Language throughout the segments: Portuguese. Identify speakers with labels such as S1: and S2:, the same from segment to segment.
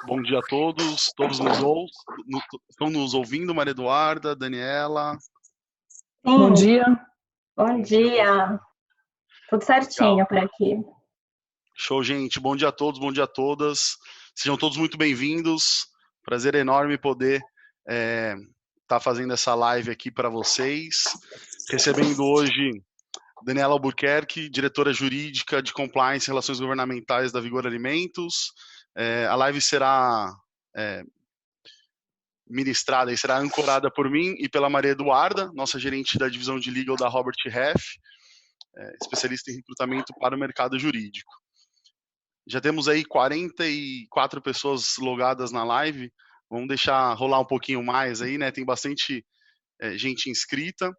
S1: Bom dia a todos, estão nos ouvindo, Maria Eduarda, Daniela.
S2: Bom
S3: Sim,
S2: dia.
S3: bom dia. Tudo
S1: Legal.
S3: certinho por aqui.
S1: Show, gente. Bom dia a todos, bom dia a todas. Sejam todos muito bem-vindos. Prazer enorme poder estar fazendo essa live aqui para vocês. Recebendo hoje Daniela Albuquerque, diretora jurídica de Compliance e Relações Governamentais da Vigor Alimentos. A live será ministrada e será ancorada por mim e pela Maria Eduarda, nossa gerente da divisão de Legal da Robert Half, especialista em recrutamento para o mercado jurídico. Já temos aí 44 pessoas logadas na live, vamos deixar rolar um pouquinho mais aí, né? Tem bastante gente inscrita,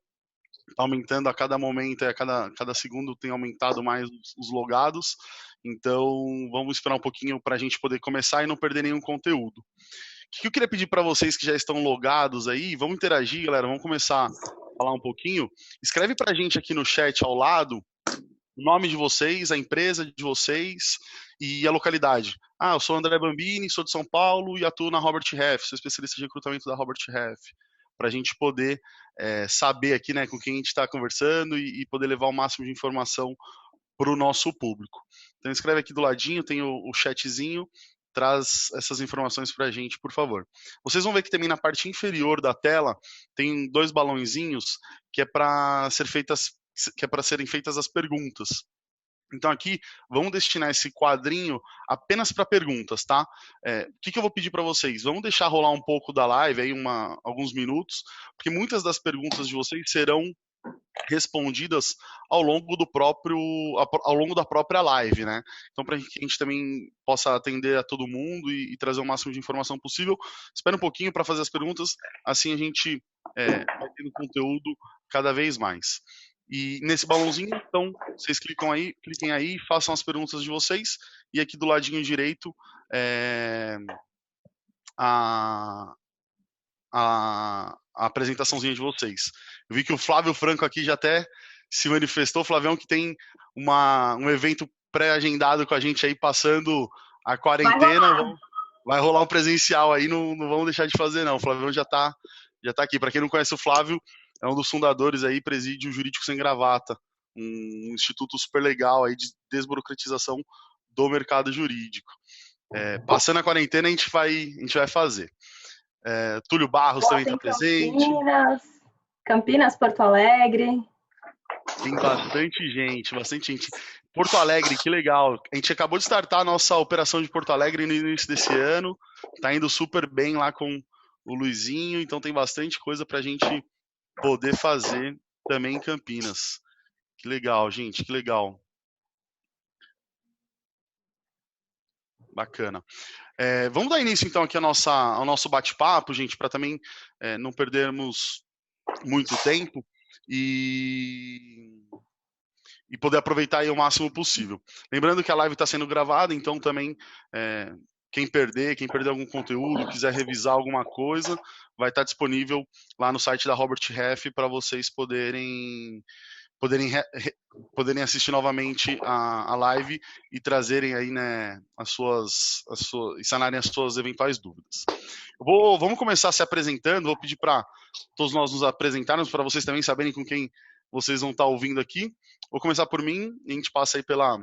S1: está aumentando a cada momento, a cada segundo tem aumentado mais os logados, então vamos esperar um pouquinho para a gente poder começar e não perder nenhum conteúdo. O que eu queria pedir para vocês que já estão logados aí, vamos interagir, galera, vamos começar a falar um pouquinho. Escreve para a gente aqui no chat ao lado o nome de vocês, a empresa de vocês e a localidade. Eu sou André Bambini, sou de São Paulo e atuo na Robert Half, sou especialista de recrutamento da Robert Half, para a gente poder saber aqui, né, com quem a gente está conversando e poder levar o máximo de informação para o nosso público. Então escreve aqui do ladinho, tem o chatzinho, traz essas informações para a gente, por favor. Vocês vão ver que também na parte inferior da tela tem 2 balãozinhos que é para serem feitas as perguntas. Então aqui, vamos destinar esse quadrinho apenas para perguntas, tá? O que eu vou pedir para vocês? Vamos deixar rolar um pouco da live, aí alguns minutos, porque muitas das perguntas de vocês serão respondidas ao longo da própria live, né? Então, para que a gente também possa atender a todo mundo e trazer o máximo de informação possível, espera um pouquinho para fazer as perguntas, assim a gente vai tendo conteúdo cada vez mais. E nesse balãozinho, então, vocês cliquem aí, façam as perguntas de vocês, e aqui do ladinho direito, a apresentaçãozinha de vocês. Eu vi que o Flávio Franco aqui já até se manifestou, Flavião, que tem um evento pré-agendado com a gente aí, passando a quarentena. Vai rolar um presencial aí, não vamos deixar de fazer não. O Flavião já tá aqui. Para quem não conhece o Flávio, é um dos fundadores aí, Presídio Jurídico Sem Gravata, um instituto super legal aí de desburocratização do mercado jurídico. Passando a quarentena, a gente vai fazer. Túlio Barros também está presente.
S3: Campinas, Porto Alegre.
S1: Tem bastante gente. Porto Alegre, que legal. A gente acabou de startar a nossa operação de Porto Alegre no início desse ano. Tá indo super bem lá com o Luizinho, então tem bastante coisa para a gente poder fazer também em Campinas. Que legal, gente, que legal. Bacana. Vamos dar início, então, aqui ao nosso bate-papo, gente, para também não perdermos muito tempo e poder aproveitar aí o máximo possível. Lembrando que a live está sendo gravada, então também quem perder algum conteúdo, quiser revisar alguma coisa, vai estar disponível lá no site da Robert Half para vocês poderem assistir novamente a live e trazerem aí, né, e sanarem as suas eventuais dúvidas. Vamos começar se apresentando, vou pedir para todos nós nos apresentarmos, para vocês também saberem com quem vocês vão estar ouvindo aqui. Vou começar por mim, e a gente passa aí pela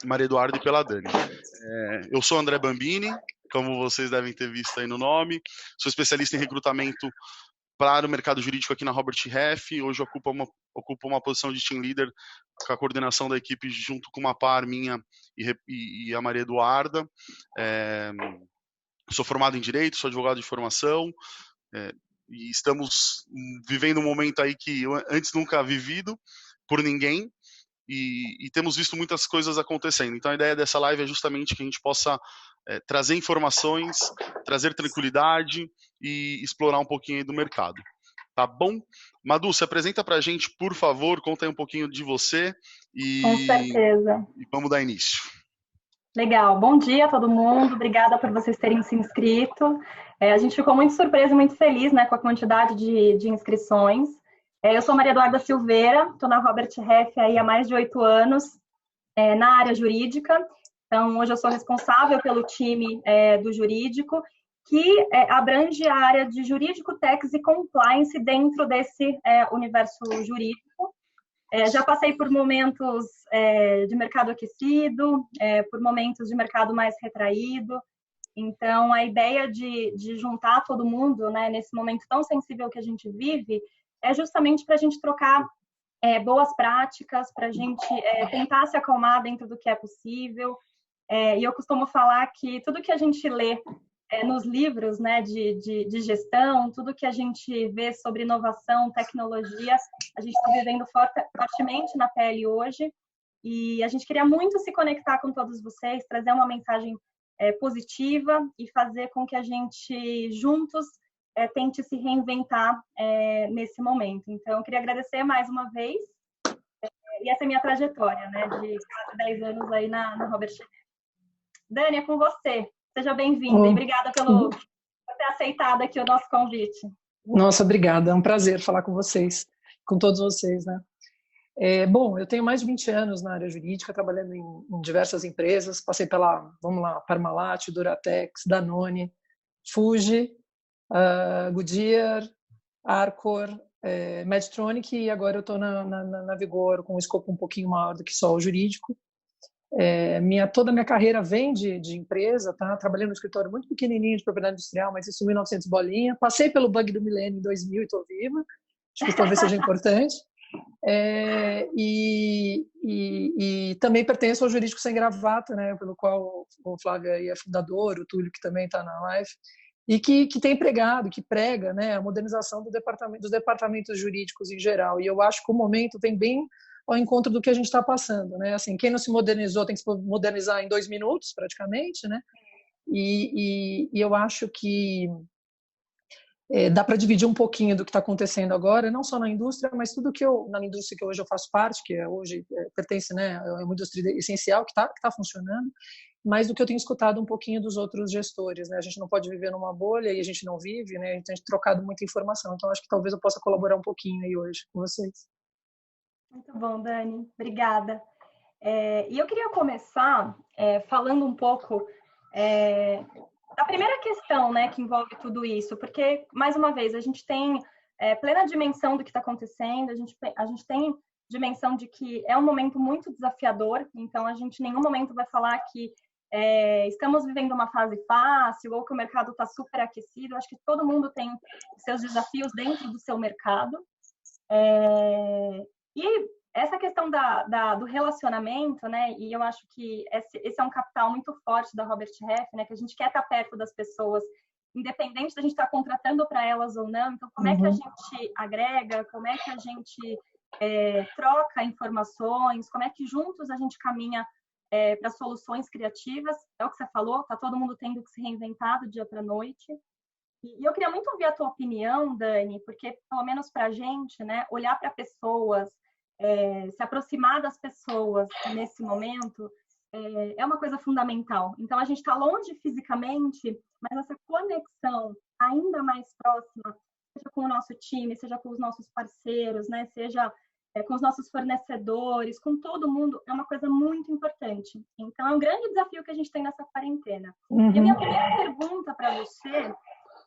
S1: Maria Eduarda e pela Dani. Eu sou André Bambini, como vocês devem ter visto aí no nome, sou especialista em recrutamento para o mercado jurídico aqui na Robert Half. Hoje ocupo uma posição de team leader com a coordenação da equipe junto com uma par minha e a Maria Eduarda. Sou formado em Direito, sou advogado de formação, e estamos vivendo um momento aí que eu antes nunca vivido por ninguém, e temos visto muitas coisas acontecendo. Então a ideia dessa live é justamente que a gente possa trazer informações, trazer tranquilidade e explorar um pouquinho aí do mercado. Tá bom? Madu, se apresenta pra gente, por favor, conta aí um pouquinho de você
S3: Com certeza.
S1: E vamos dar início.
S3: Legal. Bom dia a todo mundo. Obrigada por vocês terem se inscrito. A gente ficou muito surpresa e muito feliz, né, com a quantidade de inscrições. Eu sou Maria Eduarda Silveira, estou na Robert Half aí há mais de 8 anos, na área jurídica, Então, hoje eu sou responsável pelo time do jurídico, que abrange a área de jurídico, tax e compliance dentro desse universo jurídico. Já passei por momentos de mercado aquecido, por momentos de mercado mais retraído. Então, a ideia de juntar todo mundo, né, nesse momento tão sensível que a gente vive, é justamente para a gente trocar boas práticas, para a gente tentar se acalmar dentro do que é possível. E eu costumo falar que tudo que a gente lê nos livros, né, de gestão, tudo que a gente vê sobre inovação, tecnologia, a gente está vivendo fortemente na pele hoje. E a gente queria muito se conectar com todos vocês, trazer uma mensagem positiva e fazer com que a gente juntos tente se reinventar nesse momento. Então, eu queria agradecer mais uma vez. E essa é a minha trajetória, né, de quase 10 anos aí na Robert. Dani, é com você. Seja bem-vinda e obrigada por ter aceitado aqui o nosso convite.
S2: Nossa, obrigada. É um prazer falar com vocês, com todos vocês, né? Bom, eu tenho mais de 20 anos na área jurídica, trabalhando em diversas empresas. Passei pela, Parmalat, Duratex, Danone, Fuji, Goodyear, Arcor, Medtronic, e agora eu estou na Vigor com um escopo um pouquinho maior do que só o jurídico. Toda a minha carreira vem de empresa, tá? Trabalhei no escritório muito pequenininho de propriedade industrial, mas isso em 1900 bolinha. Passei pelo bug do milênio em 2000 e estou viva. Acho que talvez seja importante. E também pertenço ao Jurídico Sem Gravata, né? Pelo qual o Flávio aí é fundador, o Túlio, que também está na live, e que tem pregado, que prega, né, a modernização dos departamentos jurídicos em geral. E eu acho que o momento vem bem ao encontro do que a gente está passando, né? Assim, quem não se modernizou tem que se modernizar em 2 minutos, praticamente, né? E eu acho que dá para dividir um pouquinho do que está acontecendo agora, não só na indústria, mas tudo que na indústria que hoje eu faço parte, que hoje pertence, né, é uma indústria essencial que tá funcionando, mas do que eu tenho escutado um pouquinho dos outros gestores, né? A gente não pode viver numa bolha e a gente não vive, né? A gente tem trocado muita informação, então acho que talvez eu possa colaborar um pouquinho aí hoje com vocês.
S3: Muito bom, Dani. Obrigada. E eu queria começar falando um pouco da primeira questão, né, que envolve tudo isso, porque, mais uma vez, a gente tem plena dimensão do que está acontecendo, a gente tem dimensão de que é um momento muito desafiador, então a gente em nenhum momento vai falar que estamos vivendo uma fase fácil ou que o mercado está super aquecido. Acho que todo mundo tem seus desafios dentro do seu mercado. E essa questão do relacionamento, né? E eu acho que esse é um capital muito forte da Robert Half, né? Que a gente quer estar perto das pessoas, independente da gente estar contratando para elas ou não. Então, como é que a gente agrega? Como é que a gente troca informações? Como é que juntos a gente caminha para soluções criativas? É o que você falou, tá todo mundo tendo que se reinventar do dia para a noite. E eu queria muito ouvir a tua opinião, Dani, porque, pelo menos para a gente, né, olhar para pessoas, se aproximar das pessoas nesse momento é uma coisa fundamental. Então, a gente está longe fisicamente, mas essa conexão ainda mais próxima, seja com o nosso time, seja com os nossos parceiros, né, seja com os nossos fornecedores, com todo mundo, é uma coisa muito importante. Então, é um grande desafio que a gente tem nessa quarentena. E a minha primeira pergunta para você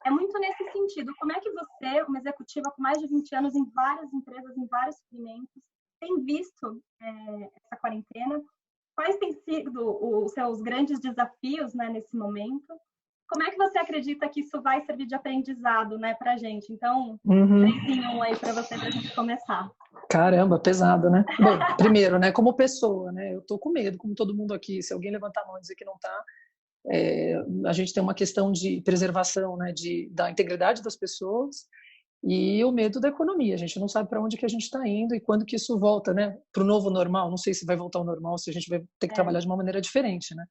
S3: é muito nesse sentido. Como é que você, uma executiva com mais de 20 anos em várias empresas, em vários segmentos, tem visto essa quarentena? Quais têm sido os seus grandes desafios, né, nesse momento? Como é que você acredita que isso vai servir de aprendizado, né, para a gente? Então, 3 em 1 aí para você, para a gente começar.
S2: Caramba, pesado, né? Bom, primeiro, né, como pessoa, né, eu tô com medo, como todo mundo aqui. Se alguém levantar a mão e dizer que não tá, a gente tem uma questão de preservação, né, da integridade das pessoas e o medo da economia. A gente não sabe para onde que a gente está indo e quando que isso volta, né, para o novo normal. Não sei se vai voltar ao normal, se a gente vai ter que trabalhar de uma maneira diferente, né?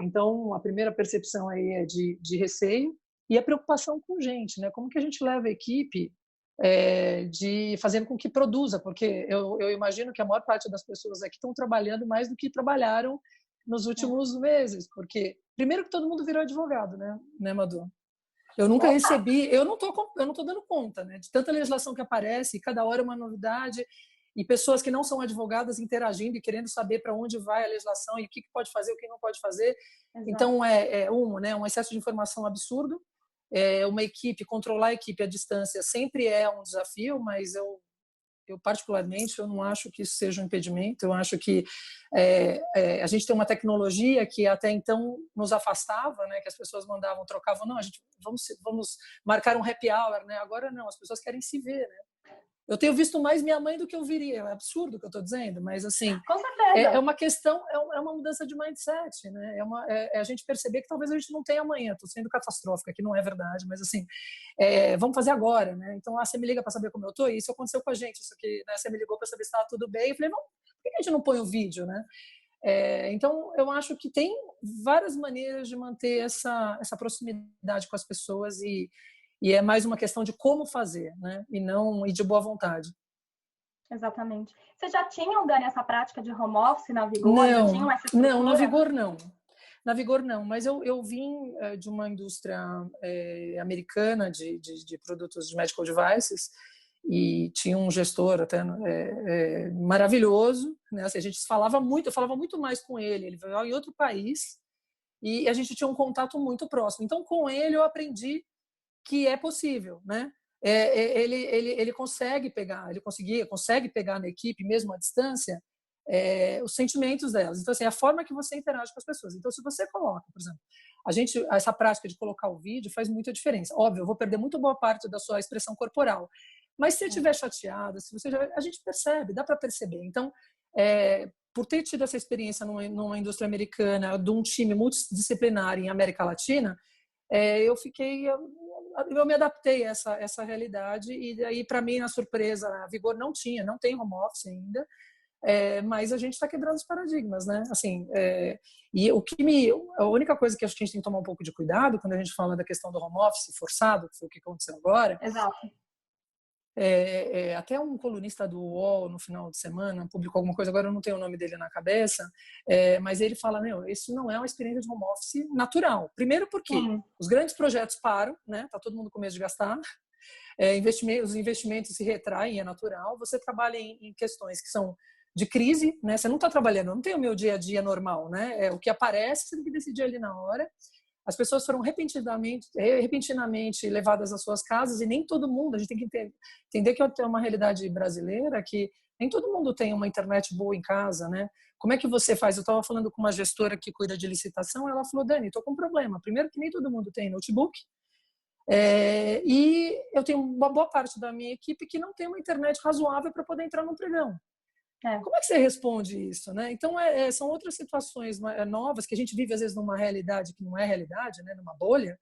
S2: Então, a primeira percepção aí é de receio e a preocupação com gente, né? Como que a gente leva a equipe de fazendo com que produza, porque eu imagino que a maior parte das pessoas aqui estão trabalhando mais do que trabalharam nos últimos meses, porque primeiro que todo mundo virou advogado, né, Madu? Eu nunca recebi, eu não tô dando conta, né, de tanta legislação que aparece, cada hora uma novidade, e pessoas que não são advogadas interagindo e querendo saber para onde vai a legislação e o que pode fazer, o que não pode fazer. Exato. Então, né, um excesso de informação absurdo. Uma equipe, controlar a equipe à distância sempre é um desafio, mas eu particularmente, eu não acho que isso seja um impedimento. Eu acho que a gente tem uma tecnologia que até então nos afastava, né? Que as pessoas trocavam, não, a gente vamos marcar um happy hour, né? Agora não, as pessoas querem se ver, né? Eu tenho visto mais minha mãe do que eu viria. É absurdo o que eu estou dizendo, mas assim, é uma questão, é uma mudança de mindset, né? É a gente perceber que talvez a gente não tenha amanhã. Estou sendo catastrófica, que não é verdade, mas assim, vamos fazer agora, né? Então, você me liga para saber como eu estou. Isso aconteceu com a gente. Isso aqui, né? Você me ligou para saber se estava tudo bem. Eu falei, não, por que a gente não põe o vídeo, né? Então, eu acho que tem várias maneiras de manter essa proximidade com as pessoas e é mais uma questão de como fazer, né? E de boa vontade.
S3: Exatamente. Vocês já tinham, Dani, essa prática de home office na Vigor?
S2: Não, na Vigor não. Na Vigor não, mas eu vim de uma indústria americana de produtos de medical devices e tinha um gestor até maravilhoso, né? Assim, eu falava muito mais com ele veio em outro país e a gente tinha um contato muito próximo. Então, com ele eu aprendi que é possível, né? Ele consegue pegar, consegue pegar na equipe, mesmo à distância, os sentimentos delas. Então, assim, a forma que você interage com as pessoas. Então, se você coloca, por exemplo, essa prática de colocar o vídeo faz muita diferença. Óbvio, eu vou perder muito boa parte da sua expressão corporal, mas se você estiver chateada, a gente percebe, dá para perceber. Então, por ter tido essa experiência numa indústria americana, de um time multidisciplinar em América Latina, eu me adaptei a essa realidade e daí, para mim, na surpresa, a Vigor não tem home office ainda, mas a gente está quebrando os paradigmas, né? Assim, e a única coisa que a gente tem que tomar um pouco de cuidado quando a gente fala da questão do home office forçado, que foi o que aconteceu agora.
S3: Exato.
S2: Até um colunista do UOL no final de semana publicou alguma coisa, agora eu não tenho o nome dele na cabeça, mas ele fala, isso não é uma experiência de home office natural. Primeiro porque os grandes projetos param, né? Tá todo mundo com medo de gastar, os investimentos se retraem, é natural. Você trabalha em questões que são de crise, né? Você não está trabalhando, não tem o meu dia a dia normal, né? O que aparece, você tem que decidir ali na hora. As pessoas foram repentinamente levadas às suas casas e nem todo mundo, a gente tem que entender que é uma realidade brasileira que nem todo mundo tem uma internet boa em casa, né? Como é que você faz? Eu estava falando com uma gestora que cuida de licitação, ela falou, Dani, estou com um problema. Primeiro que nem todo mundo tem notebook e eu tenho uma boa parte da minha equipe que não tem uma internet razoável para poder entrar num pregão. Como é que você responde isso, né? Então, são outras situações novas que a gente vive, às vezes, numa realidade que não é realidade, né? Numa bolha.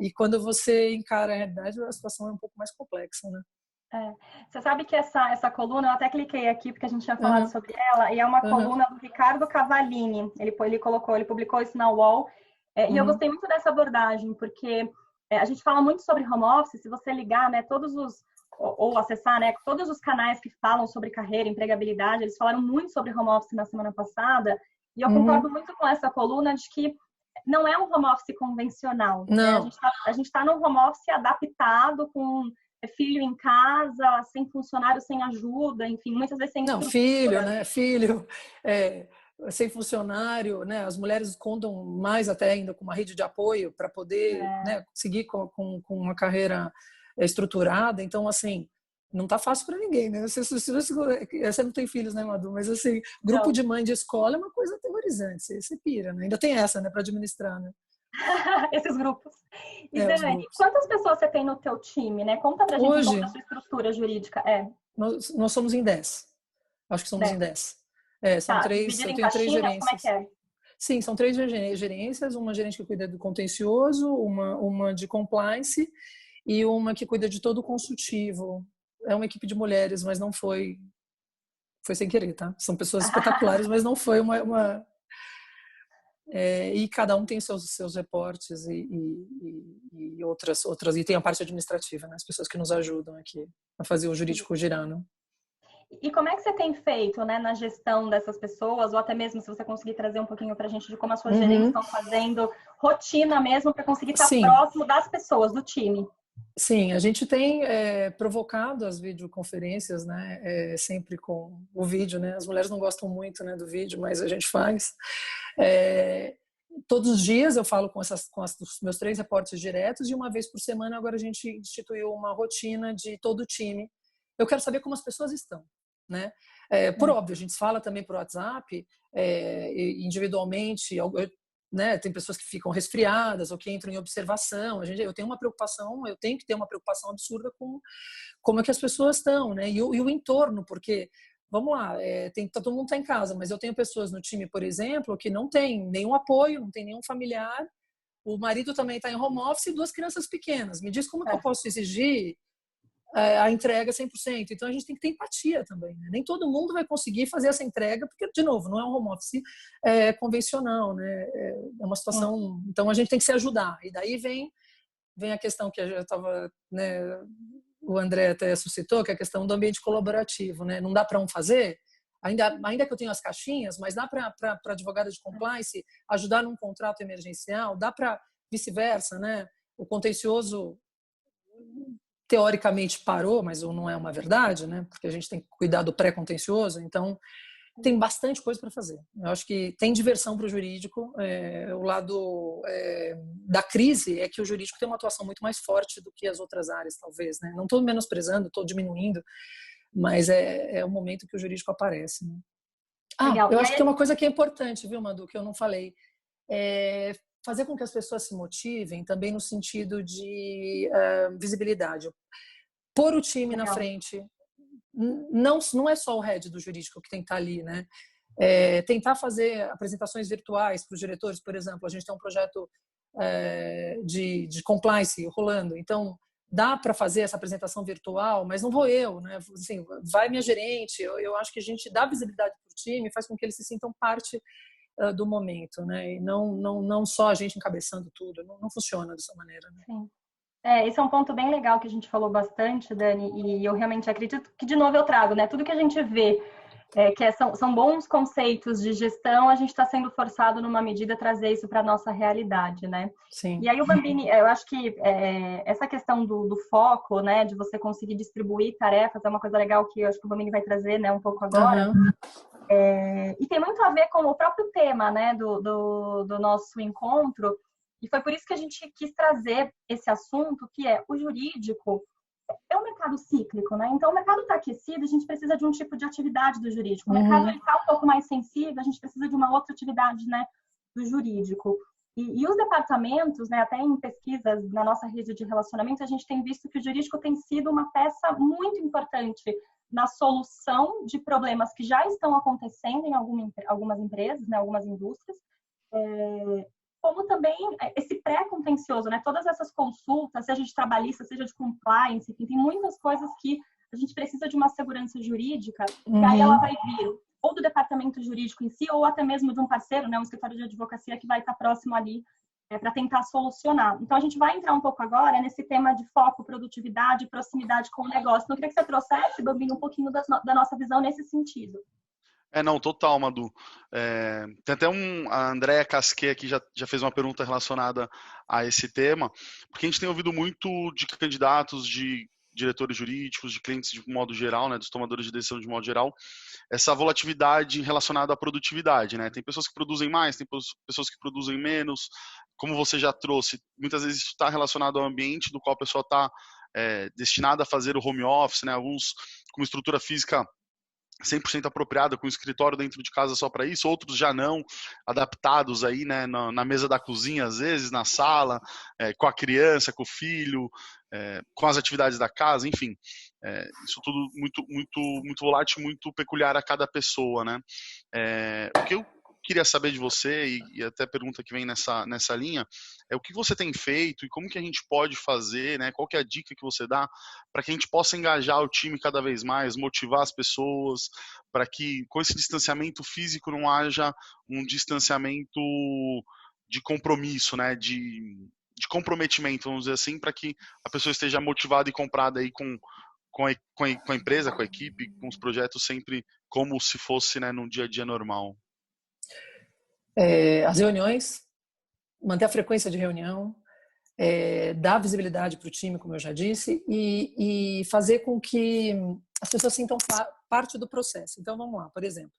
S2: E quando você encara a realidade, a situação é um pouco mais complexa, né?
S3: Você sabe que essa coluna, eu até cliquei aqui porque a gente tinha falado sobre ela, e é uma coluna do Ricardo Cavallini. Ele publicou isso na UOL. E eu gostei muito dessa abordagem, porque a gente fala muito sobre home office. Se você ligar, né, ou acessar, né, todos os canais que falam sobre carreira, empregabilidade, eles falaram muito sobre home office na semana passada, e eu concordo muito com essa coluna de que não é um home office convencional.
S2: Não.
S3: Né? A gente tá num home office adaptado, com filho em casa, sem funcionário, sem ajuda, enfim, muitas vezes sem estrutura.
S2: Não, filho, né? Filho, sem funcionário, né? As mulheres contam mais até ainda com uma rede de apoio para poder né, seguir com uma carreira estruturada. Então, assim, não tá fácil para ninguém, né? Você não tem filhos, né, Madu? Mas, assim, grupo de mãe de escola é uma coisa aterrorizante. Você pira, né? Ainda tem essa, né, para administrar, né?
S3: Esses grupos. E, Dani, quantas pessoas você tem no teu time, né? Conta pra gente
S2: hoje,
S3: um pouco da sua estrutura jurídica.
S2: Nós somos em 10. Acho que somos em 10. São 3, eu tenho 3 gerências.
S3: Como é que é?
S2: Sim, são 3 gerências, uma gerente que cuida do contencioso, uma de compliance e uma que cuida de todo o consultivo. É uma equipe de mulheres, mas não foi sem querer, tá? São pessoas espetaculares, mas não foi uma... e cada um tem seus reportes e outras, e tem a parte administrativa, né? As pessoas que nos ajudam aqui a fazer o jurídico girar, né?
S3: E como é que você tem feito, né, na gestão dessas pessoas, ou até mesmo se você conseguir trazer um pouquinho para a gente de como as suas gerentes estão fazendo rotina mesmo para conseguir estar próximo das pessoas, do time?
S2: Sim, a gente tem provocado as videoconferências, né, sempre com o vídeo, né, as mulheres não gostam muito, né, do vídeo, mas a gente faz. Todos os dias eu falo com os meus 3 repórteres diretos e uma vez por semana agora a gente instituiu uma rotina de todo o time. Eu quero saber como as pessoas estão, né? Por óbvio, a gente fala também por WhatsApp, individualmente, né, tem pessoas que ficam resfriadas ou que entram em observação. Eu tenho que ter uma preocupação absurda com como é que as pessoas estão, né? E o entorno, porque vamos lá, todo mundo está em casa, mas eu tenho pessoas no time, por exemplo, que não tem nenhum apoio, não tem nenhum familiar. O marido também está em home office e 2 crianças pequenas. Me diz como que eu posso exigir a entrega 100%. Então, a gente tem que ter empatia também, né? Nem todo mundo vai conseguir fazer essa entrega, porque, de novo, não é um home office convencional, né? É uma situação... Então, a gente tem que se ajudar. E daí vem a questão que eu estava... Né, o André até suscitou, que é a questão do ambiente colaborativo, né? Não dá para um fazer, ainda que eu tenha as caixinhas, mas dá para advogada de compliance ajudar num contrato emergencial, dá para vice-versa, né? O contencioso teoricamente parou, mas não é uma verdade, né? Porque a gente tem que cuidar do pré-contencioso, então tem bastante coisa para fazer. Eu acho que tem diversão para o jurídico. O lado da crise é que o jurídico tem uma atuação muito mais forte do que as outras áreas, talvez, né? Não estou menosprezando, estou diminuindo, mas é o momento que o jurídico aparece, né? Eu acho que tem uma coisa que é importante, viu, Madu, que eu não falei. Fazer com que as pessoas se motivem também no sentido de visibilidade. Pôr o time na frente. Não é só o head do jurídico que tem que estar ali, né? Tentar fazer apresentações virtuais para os diretores, por exemplo. A gente tem um projeto de compliance rolando. Então, dá para fazer essa apresentação virtual, mas não vou eu, né? Assim, vai minha gerente. Eu acho que a gente dá visibilidade para o time, faz com que eles se sintam parte do momento, né? E não só a gente encabeçando tudo. Não funciona dessa maneira, né?
S3: Sim. Esse é um ponto bem legal que a gente falou bastante, Dani, e eu realmente acredito que, de novo, eu trago, né? Tudo que a gente vê são bons conceitos de gestão, a gente está sendo forçado, numa medida, a trazer isso para a nossa realidade, né?
S2: Sim.
S3: E aí o Bambini, eu acho que essa questão do foco, né, de você conseguir distribuir tarefas, é uma coisa legal que eu acho que o Bambini vai trazer, né, um pouco agora. E tem muito a ver com o próprio tema, né, do nosso encontro, e foi por isso que a gente quis trazer esse assunto, que é o jurídico é um mercado cíclico, né? Então, o mercado está aquecido, a gente precisa de um tipo de atividade do jurídico. O mercado está um pouco mais sensível, a gente precisa de uma outra atividade, né, do jurídico. E os departamentos, né, até em pesquisas na nossa rede de relacionamento, a gente tem visto que o jurídico tem sido uma peça muito importante na solução de problemas que já estão acontecendo em algumas empresas, né, algumas indústrias, como também esse pré-contencioso, né? Todas essas consultas, seja de trabalhista, seja de compliance, enfim, tem muitas coisas que a gente precisa de uma segurança jurídica, e aí ela vai vir ou do departamento jurídico em si, ou até mesmo de um parceiro, né? Um escritório de advocacia que vai estar próximo ali para tentar solucionar. Então, a gente vai entrar um pouco agora nesse tema de foco, produtividade, proximidade com o negócio. Então, eu queria que você trouxesse, Bambini, um pouquinho da nossa visão nesse sentido.
S1: Não, total, Madu. Tem até a Andréa Casquet aqui já fez uma pergunta relacionada a esse tema, porque a gente tem ouvido muito de candidatos, de diretores jurídicos, de clientes de modo geral, né, dos tomadores de decisão de modo geral, essa volatilidade relacionada à produtividade, né? Tem pessoas que produzem mais, tem pessoas que produzem menos. Como você já trouxe, muitas vezes isso está relacionado ao ambiente do qual a pessoa está destinada a fazer o home office, né? Alguns com estrutura física 100% apropriada, com escritório dentro de casa só para isso, outros já não, adaptados aí, né, na mesa da cozinha, às vezes, na sala, com a criança, com o filho, com as atividades da casa, enfim. Isso tudo muito, muito, muito volátil, muito peculiar a cada pessoa, né? O que eu queria saber de você, e até a pergunta que vem nessa linha, é o que você tem feito e como que a gente pode fazer, né? Qual que é a dica que você dá para que a gente possa engajar o time cada vez mais, motivar as pessoas, para que com esse distanciamento físico não haja um distanciamento de compromisso, né? De comprometimento, vamos dizer assim, para que a pessoa esteja motivada e comprada aí com a empresa, com a equipe, com os projetos sempre como se fosse, né, num dia a dia normal.
S2: As reuniões, manter a frequência de reunião, dar visibilidade para o time, como eu já disse, e fazer com que as pessoas sintam parte do processo. Então, vamos lá, por exemplo,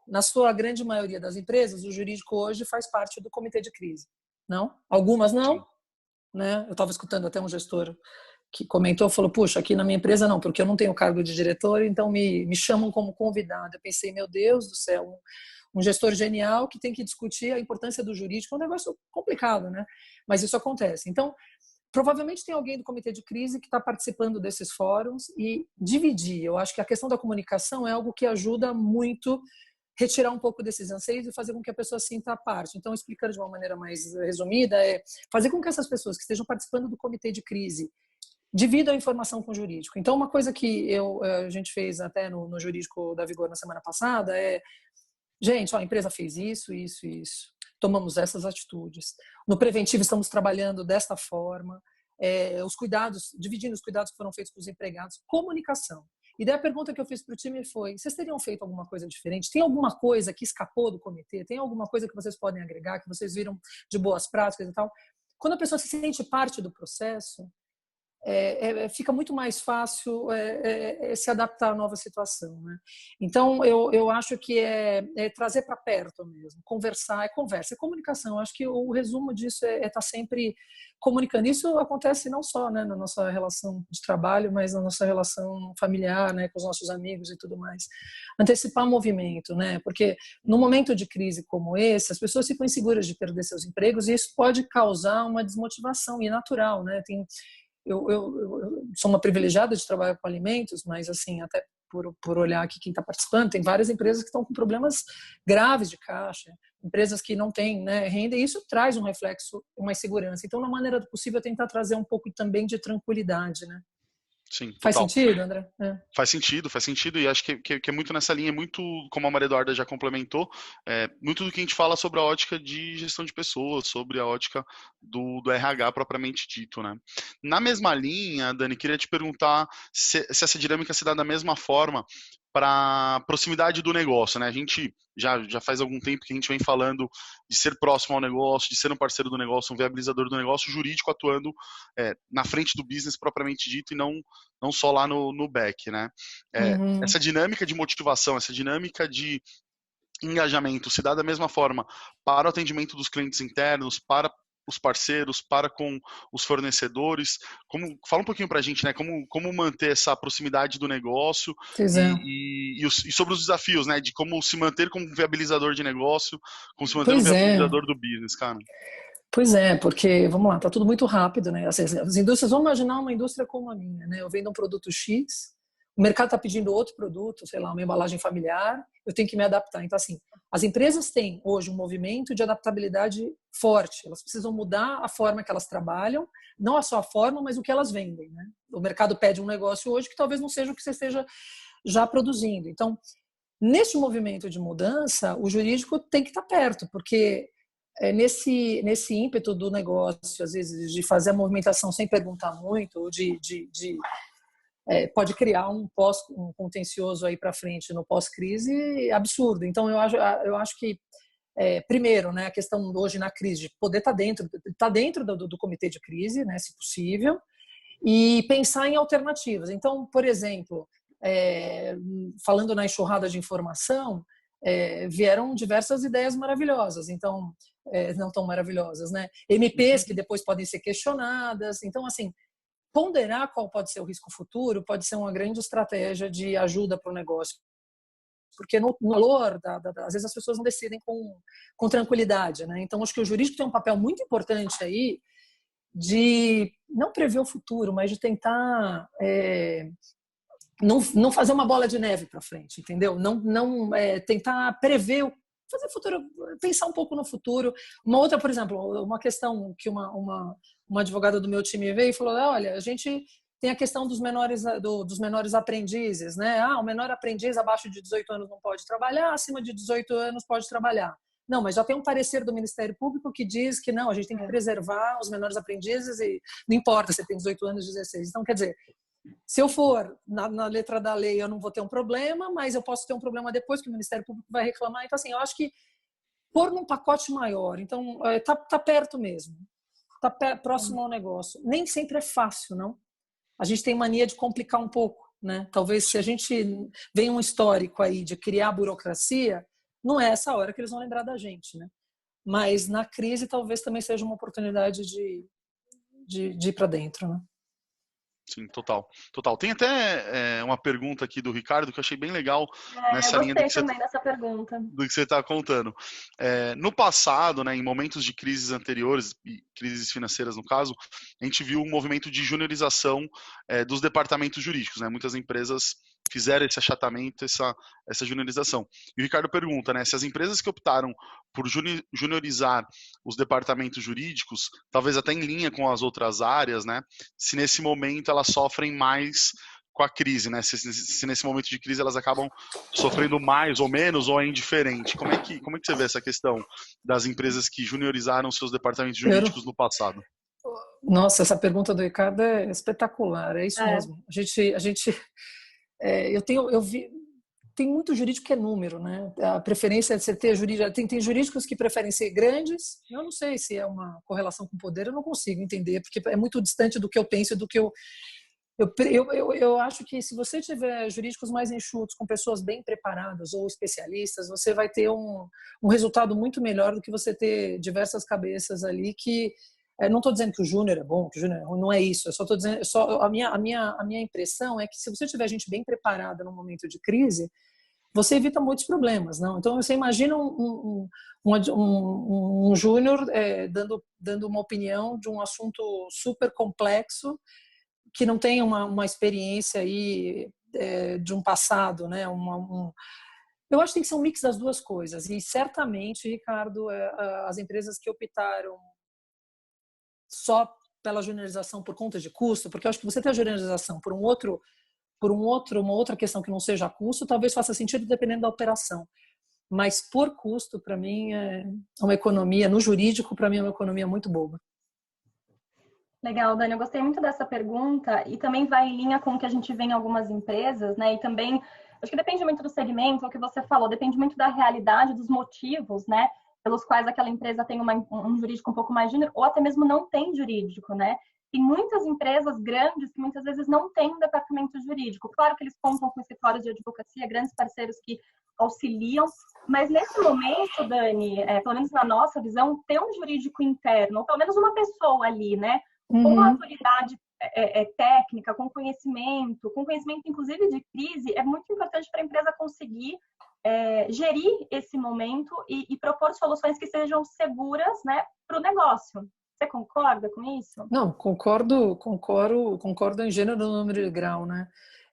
S2: na sua grande maioria das empresas, o jurídico hoje faz parte do comitê de crise, não? Algumas não, né? Eu estava escutando até um gestor que comentou, falou, puxa, aqui na minha empresa não, porque eu não tenho cargo de diretor, então me chamam como convidado. Eu pensei, meu Deus do céu, um gestor genial que tem que discutir a importância do jurídico, é um negócio complicado, né? Mas isso acontece. Então, provavelmente tem alguém do comitê de crise que está participando desses fóruns e dividir. Eu acho que a questão da comunicação é algo que ajuda muito retirar um pouco desses anseios e fazer com que a pessoa sinta a parte. Então, explicando de uma maneira mais resumida, é fazer com que essas pessoas que estejam participando do comitê de crise dividam a informação com o jurídico. Então, uma coisa que a gente fez até no Jurídico da Vigor na semana passada é, gente, a empresa fez isso, isso, isso. Tomamos essas atitudes. No preventivo estamos trabalhando desta forma. Os cuidados, dividindo os cuidados que foram feitos com os empregados. Comunicação. E daí a pergunta que eu fiz para o time foi, vocês teriam feito alguma coisa diferente? Tem alguma coisa que escapou do comitê? Tem alguma coisa que vocês podem agregar, que vocês viram de boas práticas e tal? Quando a pessoa se sente parte do processo, fica muito mais fácil se adaptar à nova situação, né? Então, eu acho que é trazer para perto mesmo, conversar, conversa, é comunicação. Eu acho que o resumo disso é estar sempre comunicando. Isso acontece não só, né, na nossa relação de trabalho, mas na nossa relação familiar, né, com os nossos amigos e tudo mais. Antecipar movimento, né? Porque no momento de crise como esse, as pessoas ficam inseguras de perder seus empregos e isso pode causar uma desmotivação, e é natural, né? Eu sou uma privilegiada de trabalhar com alimentos, mas assim, até por olhar aqui quem está participando, tem várias empresas que estão com problemas graves de caixa, empresas que não têm, né, renda, e isso traz um reflexo, uma insegurança. Então, na maneira do possível, tentar trazer um pouco também de tranquilidade, né?
S1: Sim, total.
S2: Faz sentido, André?
S1: Faz sentido, e acho que é muito nessa linha, muito, como a Maria Eduarda já complementou, muito do que a gente fala sobre a ótica de gestão de pessoas, sobre a ótica do RH propriamente dito, né? Na mesma linha, Dani, queria te perguntar se essa dinâmica se dá da mesma forma para proximidade do negócio, né? A gente já faz algum tempo que a gente vem falando de ser próximo ao negócio, de ser um parceiro do negócio, um viabilizador do negócio, jurídico atuando na frente do business propriamente dito e não só lá no back, né? Essa dinâmica de motivação, essa dinâmica de engajamento se dá da mesma forma para o atendimento dos clientes internos, para os parceiros, para com os fornecedores. Fala um pouquinho para a gente, né? Como manter essa proximidade do negócio e sobre os desafios, né? De como se manter como viabilizador de negócio, como se manter um viabilizador do business, cara.
S2: Pois é, porque, vamos lá, tá tudo muito rápido, né? As indústrias, vamos imaginar uma indústria como a minha, né? Eu vendo um produto X, o mercado está pedindo outro produto, sei lá, uma embalagem familiar, eu tenho que me adaptar. Então, assim, as empresas têm hoje um movimento de adaptabilidade forte, elas precisam mudar a forma que elas trabalham, não só a forma, mas o que elas vendem, né? O mercado pede um negócio hoje que talvez não seja o que você esteja já produzindo. Então, nesse movimento de mudança, o jurídico tem que estar perto, porque nesse ímpeto do negócio, às vezes, de fazer a movimentação sem perguntar muito, ou pode criar um contencioso aí para frente no pós-crise absurdo. Então, eu acho que, primeiro, né, a questão hoje na crise de poder estar dentro do comitê de crise, né, se possível, e pensar em alternativas. Então, por exemplo, falando na enxurrada de informação, vieram diversas ideias maravilhosas, então, não tão maravilhosas, né? MPs que depois podem ser questionadas. Então, assim, ponderar qual pode ser o risco futuro pode ser uma grande estratégia de ajuda para o negócio. Porque no valor, às vezes as pessoas não decidem com tranquilidade, né? Então, acho que o jurídico tem um papel muito importante aí de não prever o futuro, mas de tentar não fazer uma bola de neve para frente, entendeu? Não tentar prever, fazer futuro, pensar um pouco no futuro. Uma outra, por exemplo, uma questão que uma advogada do meu time veio e falou: olha, a gente tem a questão dos menores aprendizes, né? O menor aprendiz abaixo de 18 anos não pode trabalhar, acima de 18 anos pode trabalhar. Não, mas já tem um parecer do Ministério Público que diz que não, a gente tem que preservar os menores aprendizes e não importa se tem 18 anos, 16. Então, quer dizer, se eu for na letra da lei, eu não vou ter um problema, mas eu posso ter um problema depois que o Ministério Público vai reclamar. Então, assim, eu acho que pôr num pacote maior. Então, tá perto mesmo. está próximo ao negócio. Nem sempre é fácil, não? A gente tem mania de complicar um pouco, né? Talvez se a gente vem um histórico aí de criar burocracia, não é essa hora que eles vão lembrar da gente, né? Mas na crise talvez também seja uma oportunidade de ir para dentro, né?
S1: Sim, total. Tem até uma pergunta aqui do Ricardo que eu achei bem legal nessa
S3: eu
S1: linha
S3: gostei também dessa pergunta.
S1: do que você está contando. No passado, né, em momentos de crises anteriores, crises financeiras no caso, a gente viu um movimento de juniorização dos departamentos jurídicos, né? Muitas empresas fizeram esse achatamento, essa juniorização. E o Ricardo pergunta, né, se as empresas que optaram por juniorizar os departamentos jurídicos, talvez até em linha com as outras áreas, né, se nesse momento elas sofrem mais com a crise, né? Se nesse momento de crise elas acabam sofrendo mais ou menos, ou é indiferente. Como é que você vê essa questão das empresas que juniorizaram seus departamentos jurídicos no passado?
S2: Nossa, essa pergunta do Ricardo é espetacular, é isso mesmo. Tem muito jurídico que é número, né? A preferência de você ter jurídico, tem jurídicos que preferem ser grandes. Eu não sei se é uma correlação com poder, eu não consigo entender, porque é muito distante do que eu penso e do que eu acho que se você tiver jurídicos mais enxutos, com pessoas bem preparadas ou especialistas, você vai ter um resultado muito melhor do que você ter diversas cabeças ali que... não estou dizendo que o júnior é bom, que o júnior é ruim, não é isso. Eu só estou dizendo, a minha impressão é que se você tiver gente bem preparada no momento de crise, você evita muitos problemas, não? Então você imagina um júnior dando uma opinião de um assunto super complexo que não tem uma experiência aí de um passado, né? Eu acho que tem que ser um mix das duas coisas. E certamente, Ricardo, as empresas que optaram só pela juniorização por conta de custo, porque eu acho que você ter a juniorização por uma outra questão que não seja custo, talvez faça sentido dependendo da operação. Mas por custo, para mim, é uma economia, no jurídico, para mim é uma economia muito boa.
S3: Legal, Dani, eu gostei muito dessa pergunta e também vai em linha com o que a gente vê em algumas empresas, né? E também, acho que depende muito do segmento, é o que você falou, depende muito da realidade, dos motivos, né? Pelos quais aquela empresa tem um jurídico um pouco mais júnior, ou até mesmo não tem jurídico, né? Tem muitas empresas grandes que muitas vezes não têm um departamento jurídico. Claro que eles contam com escritórios de advocacia, grandes parceiros que auxiliam, mas nesse momento, Dani, pelo menos na nossa visão, ter um jurídico interno, ou pelo menos uma pessoa ali, né? Com uma autoridade técnica, com conhecimento inclusive de crise, é muito importante para a empresa conseguir gerir esse momento e propor soluções que sejam seguras, né, para o negócio. Você concorda com isso?
S2: Não, concordo em gênero, número e grau, né?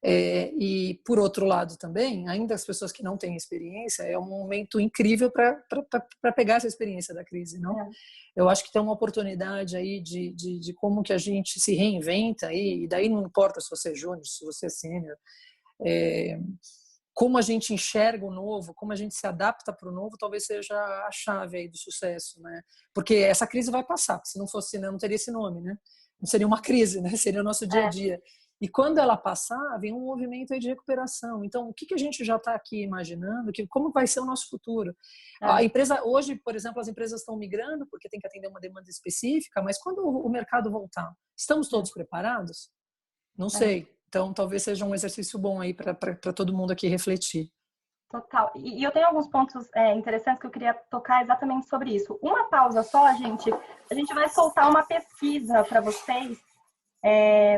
S2: E por outro lado também, ainda as pessoas que não têm experiência, é um momento incrível para pegar essa experiência da crise, não? Eu acho que tem uma oportunidade aí de como que a gente se reinventa aí, e daí não importa se você é júnior, se você é sênior, como a gente enxerga o novo, como a gente se adapta para o novo, talvez seja a chave aí do sucesso, né? Porque essa crise vai passar, se não fosse, não teria esse nome, né? Não seria uma crise, né? Seria o nosso dia a dia. E quando ela passar, vem um movimento aí de recuperação. Então, o que a gente já está aqui imaginando? Como vai ser o nosso futuro? A empresa, hoje, por exemplo, as empresas estão migrando porque tem que atender uma demanda específica, mas quando o mercado voltar, estamos todos preparados? Não sei. Então, talvez seja um exercício bom aí para todo mundo aqui refletir.
S3: Total. E eu tenho alguns pontos interessantes que eu queria tocar exatamente sobre isso. Uma pausa só, gente. A gente vai soltar uma pesquisa para vocês,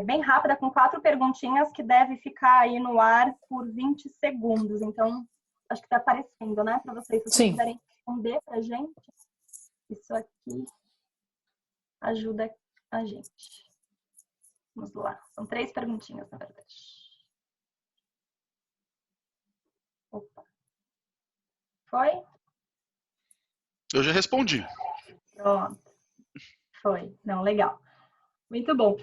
S3: bem rápida, com 4 perguntinhas que deve ficar aí no ar por 20 segundos. Então, acho que está aparecendo, né, para vocês. Se vocês puderem responder para a gente, isso aqui ajuda a gente. Vamos lá. São 3 perguntinhas, na verdade. Opa. Foi?
S1: Eu já respondi.
S3: Pronto. Foi. Não, legal. Muito bom.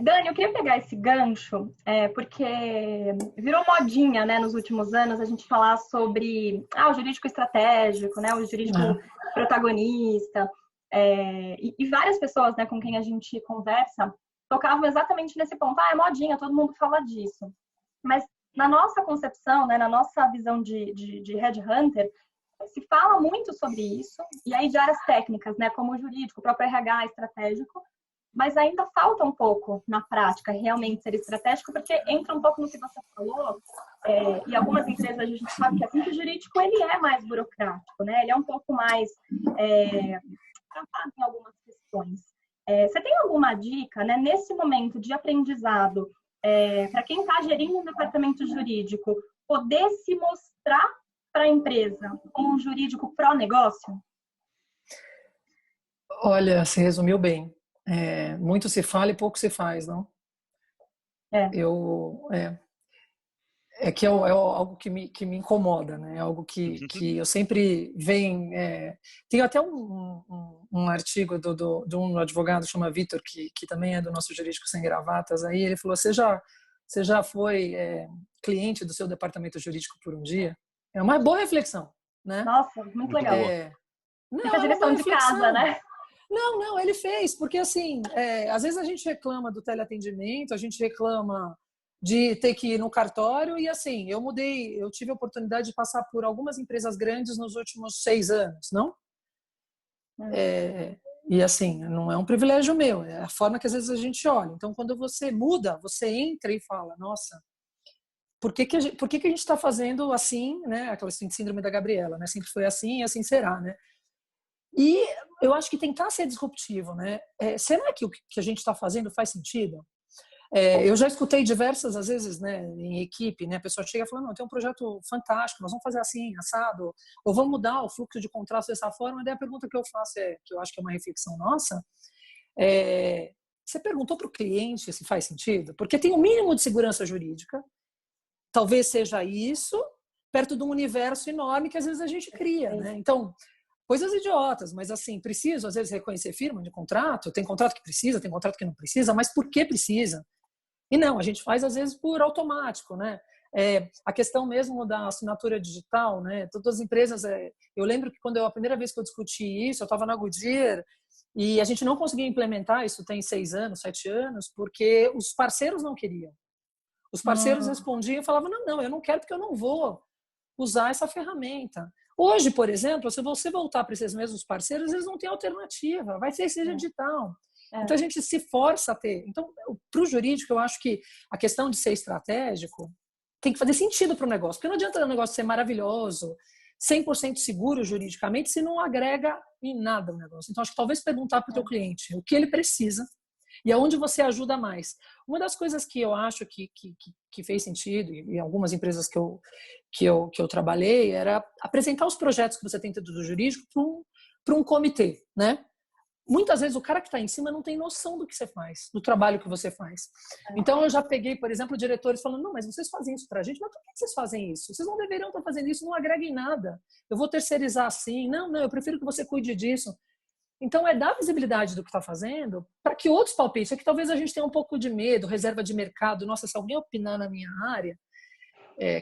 S3: Dani, eu queria pegar esse gancho, porque virou modinha, né, nos últimos anos, a gente falar sobre o jurídico estratégico, né, o jurídico protagonista, e várias pessoas, né, com quem a gente conversa tocavam exatamente nesse ponto. É modinha, todo mundo fala disso. Mas na nossa concepção, né, na nossa visão de headhunter, se fala muito sobre isso, e aí de áreas técnicas, né, como o jurídico, o próprio RH estratégico, mas ainda falta um pouco na prática realmente ser estratégico, porque entra um pouco no que você falou, e algumas empresas a gente sabe que assim, que o jurídico ele é mais burocrático, né? Ele é um pouco mais travado em algumas questões. Você tem alguma dica, né, nesse momento de aprendizado, para quem está gerindo um departamento jurídico, poder se mostrar para a empresa como um jurídico pró-negócio?
S2: Olha, você resumiu bem. Muito se fala e pouco se faz, não? Algo que me incomoda, né? É algo que eu sempre venho... Tem até um artigo de um advogado chamado Vitor, que também é do nosso Jurídico Sem Gravatas, aí ele falou, você já foi cliente do seu departamento jurídico por um dia? É uma boa reflexão, né?
S3: Nossa, muito legal. Fica a direção de casa, né?
S2: Não, ele fez, porque assim, às vezes a gente reclama do teleatendimento, a gente reclama de ter que ir no cartório e assim, eu tive a oportunidade de passar por algumas empresas grandes nos últimos 6 anos, não? E assim, não é um privilégio meu, é a forma que às vezes a gente olha. Então, quando você muda, você entra e fala, nossa, por que a gente está fazendo assim, né? Aquela síndrome da Gabriela, né? Sempre foi assim e assim será, né? E eu acho que tentar ser disruptivo, né? Será que o que a gente está fazendo faz sentido? Eu já escutei diversas, às vezes, né, em equipe, né, a pessoa chega e fala, não, tem um projeto fantástico, nós vamos fazer assim, assado, ou vamos mudar o fluxo de contratos dessa forma. E daí a pergunta que eu faço, que eu acho que é uma reflexão nossa, você perguntou para o cliente se faz sentido? Porque tem um mínimo de segurança jurídica, talvez seja isso, perto de um universo enorme que às vezes a gente cria, né? Então, coisas idiotas, mas assim, preciso às vezes reconhecer firma de contrato, tem contrato que precisa, tem contrato que não precisa, mas por que precisa? E não, a gente faz às vezes por automático, né? A questão mesmo da assinatura digital, né? Todas as empresas, eu lembro que quando a primeira vez que eu discuti isso, eu estava na Goodyear e a gente não conseguia implementar, isso tem 6 anos, 7 anos, porque os parceiros não queriam. Os parceiros respondiam e falavam, não, eu não quero porque eu não vou usar essa ferramenta. Hoje, por exemplo, se você voltar para esses mesmos parceiros, eles não têm alternativa, vai ser digital. Então, a gente se força a ter. Então, para o jurídico, eu acho que a questão de ser estratégico tem que fazer sentido para o negócio, porque não adianta o negócio ser maravilhoso, 100% seguro juridicamente, se não agrega em nada o negócio. Então, acho que talvez perguntar para o teu cliente o que ele precisa e aonde você ajuda mais. Uma das coisas que eu acho que fez sentido, e algumas empresas que eu trabalhei, era apresentar os projetos que você tem dentro do jurídico para um comitê, né? Muitas vezes o cara que está em cima não tem noção do que você faz, do trabalho que você faz. Então eu já peguei, por exemplo, diretores falando, não, mas vocês fazem isso para a gente, mas por que vocês fazem isso? Vocês não deveriam estar fazendo isso, não agrega em nada. Eu vou terceirizar assim, não, eu prefiro que você cuide disso. Então é dar visibilidade do que está fazendo para que outros palpites, que talvez a gente tenha um pouco de medo, reserva de mercado, nossa, se alguém opinar na minha área,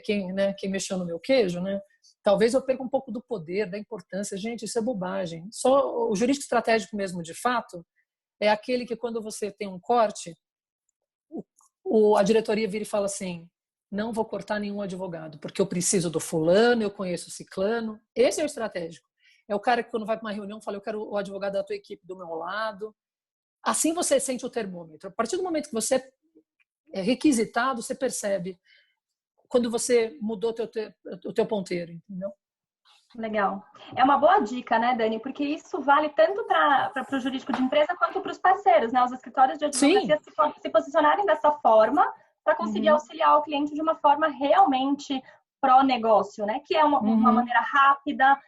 S2: quem mexeu no meu queijo, né? Talvez eu perca um pouco do poder, da importância. Gente, isso é bobagem. Só o jurídico estratégico mesmo, de fato, é aquele que quando você tem um corte, a diretoria vira e fala assim, não vou cortar nenhum advogado, porque eu preciso do fulano, eu conheço o ciclano. Esse é o estratégico. É o cara que quando vai para uma reunião fala, eu quero o advogado da tua equipe do meu lado. Assim você sente o termômetro. A partir do momento que você é requisitado, você percebe quando você mudou o teu ponteiro, entendeu?
S3: Legal. É uma boa dica, né, Dani? Porque isso vale tanto para o jurídico de empresa quanto para os parceiros, né? Os escritórios de advocacia se posicionarem dessa forma para conseguir auxiliar o cliente de uma forma realmente pró-negócio, né? Que é uma maneira rápida,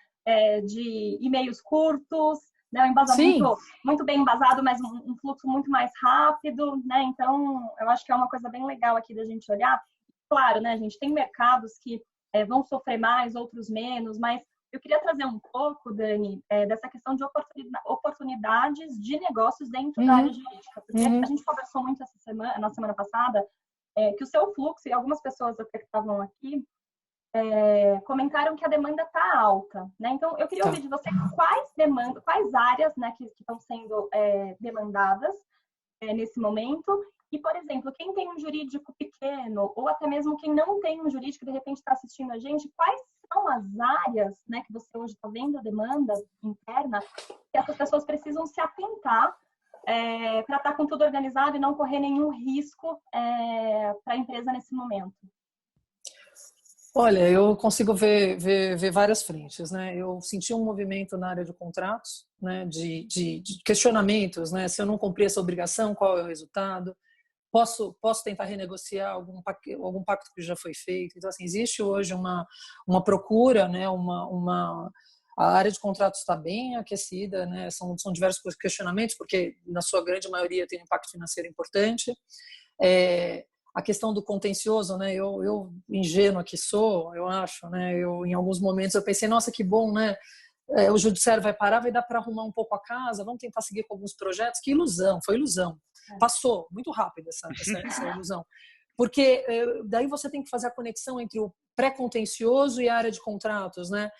S3: de e-mails curtos, né? Um embasamento muito bem embasado, mas um fluxo muito mais rápido, né? Então, eu acho que é uma coisa bem legal aqui da gente olhar. Claro, né, a gente tem mercados que vão sofrer mais, outros menos, mas eu queria trazer um pouco, Dani, dessa questão de oportunidades de negócios dentro da área jurídica. Porque a gente conversou muito na semana passada, que o seu fluxo, e algumas pessoas até que estavam aqui, comentaram que a demanda está alta, né? Então, eu queria ouvir de você quais áreas, né, que estão sendo demandadas nesse momento. E, por exemplo, quem tem um jurídico pequeno, ou até mesmo quem não tem um jurídico, de repente está assistindo a gente, quais são as áreas, né, que você hoje está vendo a demanda interna, que essas pessoas precisam se atentar para estar com tudo organizado e não correr nenhum risco para a empresa nesse momento?
S2: Olha, eu consigo ver várias frentes, né? Eu senti um movimento na área de contratos, né? De questionamentos, né? Se eu não cumprir essa obrigação, qual é o resultado? Posso tentar renegociar algum pacto que já foi feito? Então, assim, existe hoje uma procura, né? A área de contratos está bem aquecida, né? São diversos questionamentos, porque na sua grande maioria tem um impacto financeiro importante. A questão do contencioso, né? Eu ingênua que sou, eu acho, né? Em alguns momentos eu pensei, nossa, que bom, né? O judiciário vai parar, vai dar para arrumar um pouco a casa, vamos tentar seguir com alguns projetos. Que ilusão, foi ilusão. Passou muito rápido essa ilusão. Porque daí você tem que fazer a conexão entre o pré-contencioso e a área de contratos, né?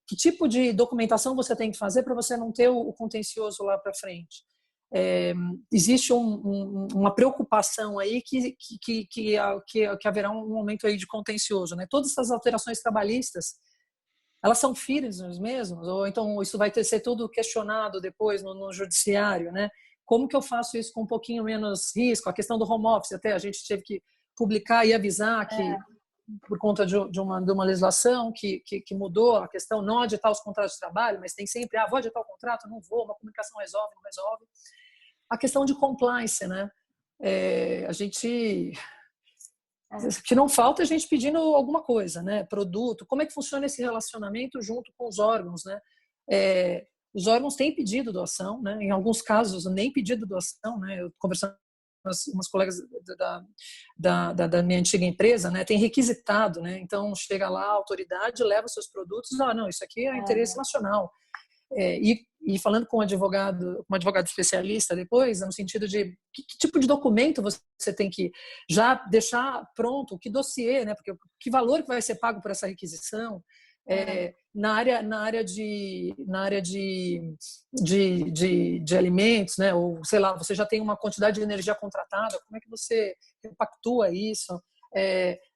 S2: Que tipo de documentação você tem que fazer para você não ter o contencioso lá para frente? Existe uma preocupação aí que haverá um momento aí de contencioso, né? Todas essas alterações trabalhistas, elas são firmes mesmos, ou então isso vai ser tudo questionado depois no judiciário, né? Como que eu faço isso com um pouquinho menos risco? A questão do home office, até a gente teve que publicar e avisar que por conta de uma legislação que mudou a questão, não aditar os contratos de trabalho, mas tem sempre, vou aditar o contrato, não vou, uma comunicação resolve, não resolve. A questão de compliance, né? A gente... que não falta a gente pedindo alguma coisa, né? Produto, como é que funciona esse relacionamento junto com os órgãos, né? Os órgãos têm pedido doação, né? Em alguns casos nem pedido doação, né? Eu conversando com umas colegas da minha antiga empresa, né? Tem requisitado, né? Então chega lá a autoridade, leva os seus produtos, não, isso aqui é interesse nacional. E falando com um advogado especialista depois, no sentido de que tipo de documento você tem que já deixar pronto, que dossiê, né? Porque que valor que vai ser pago por essa requisição, na área de alimentos, né? Ou sei lá, você já tem uma quantidade de energia contratada, como é que você repactua isso?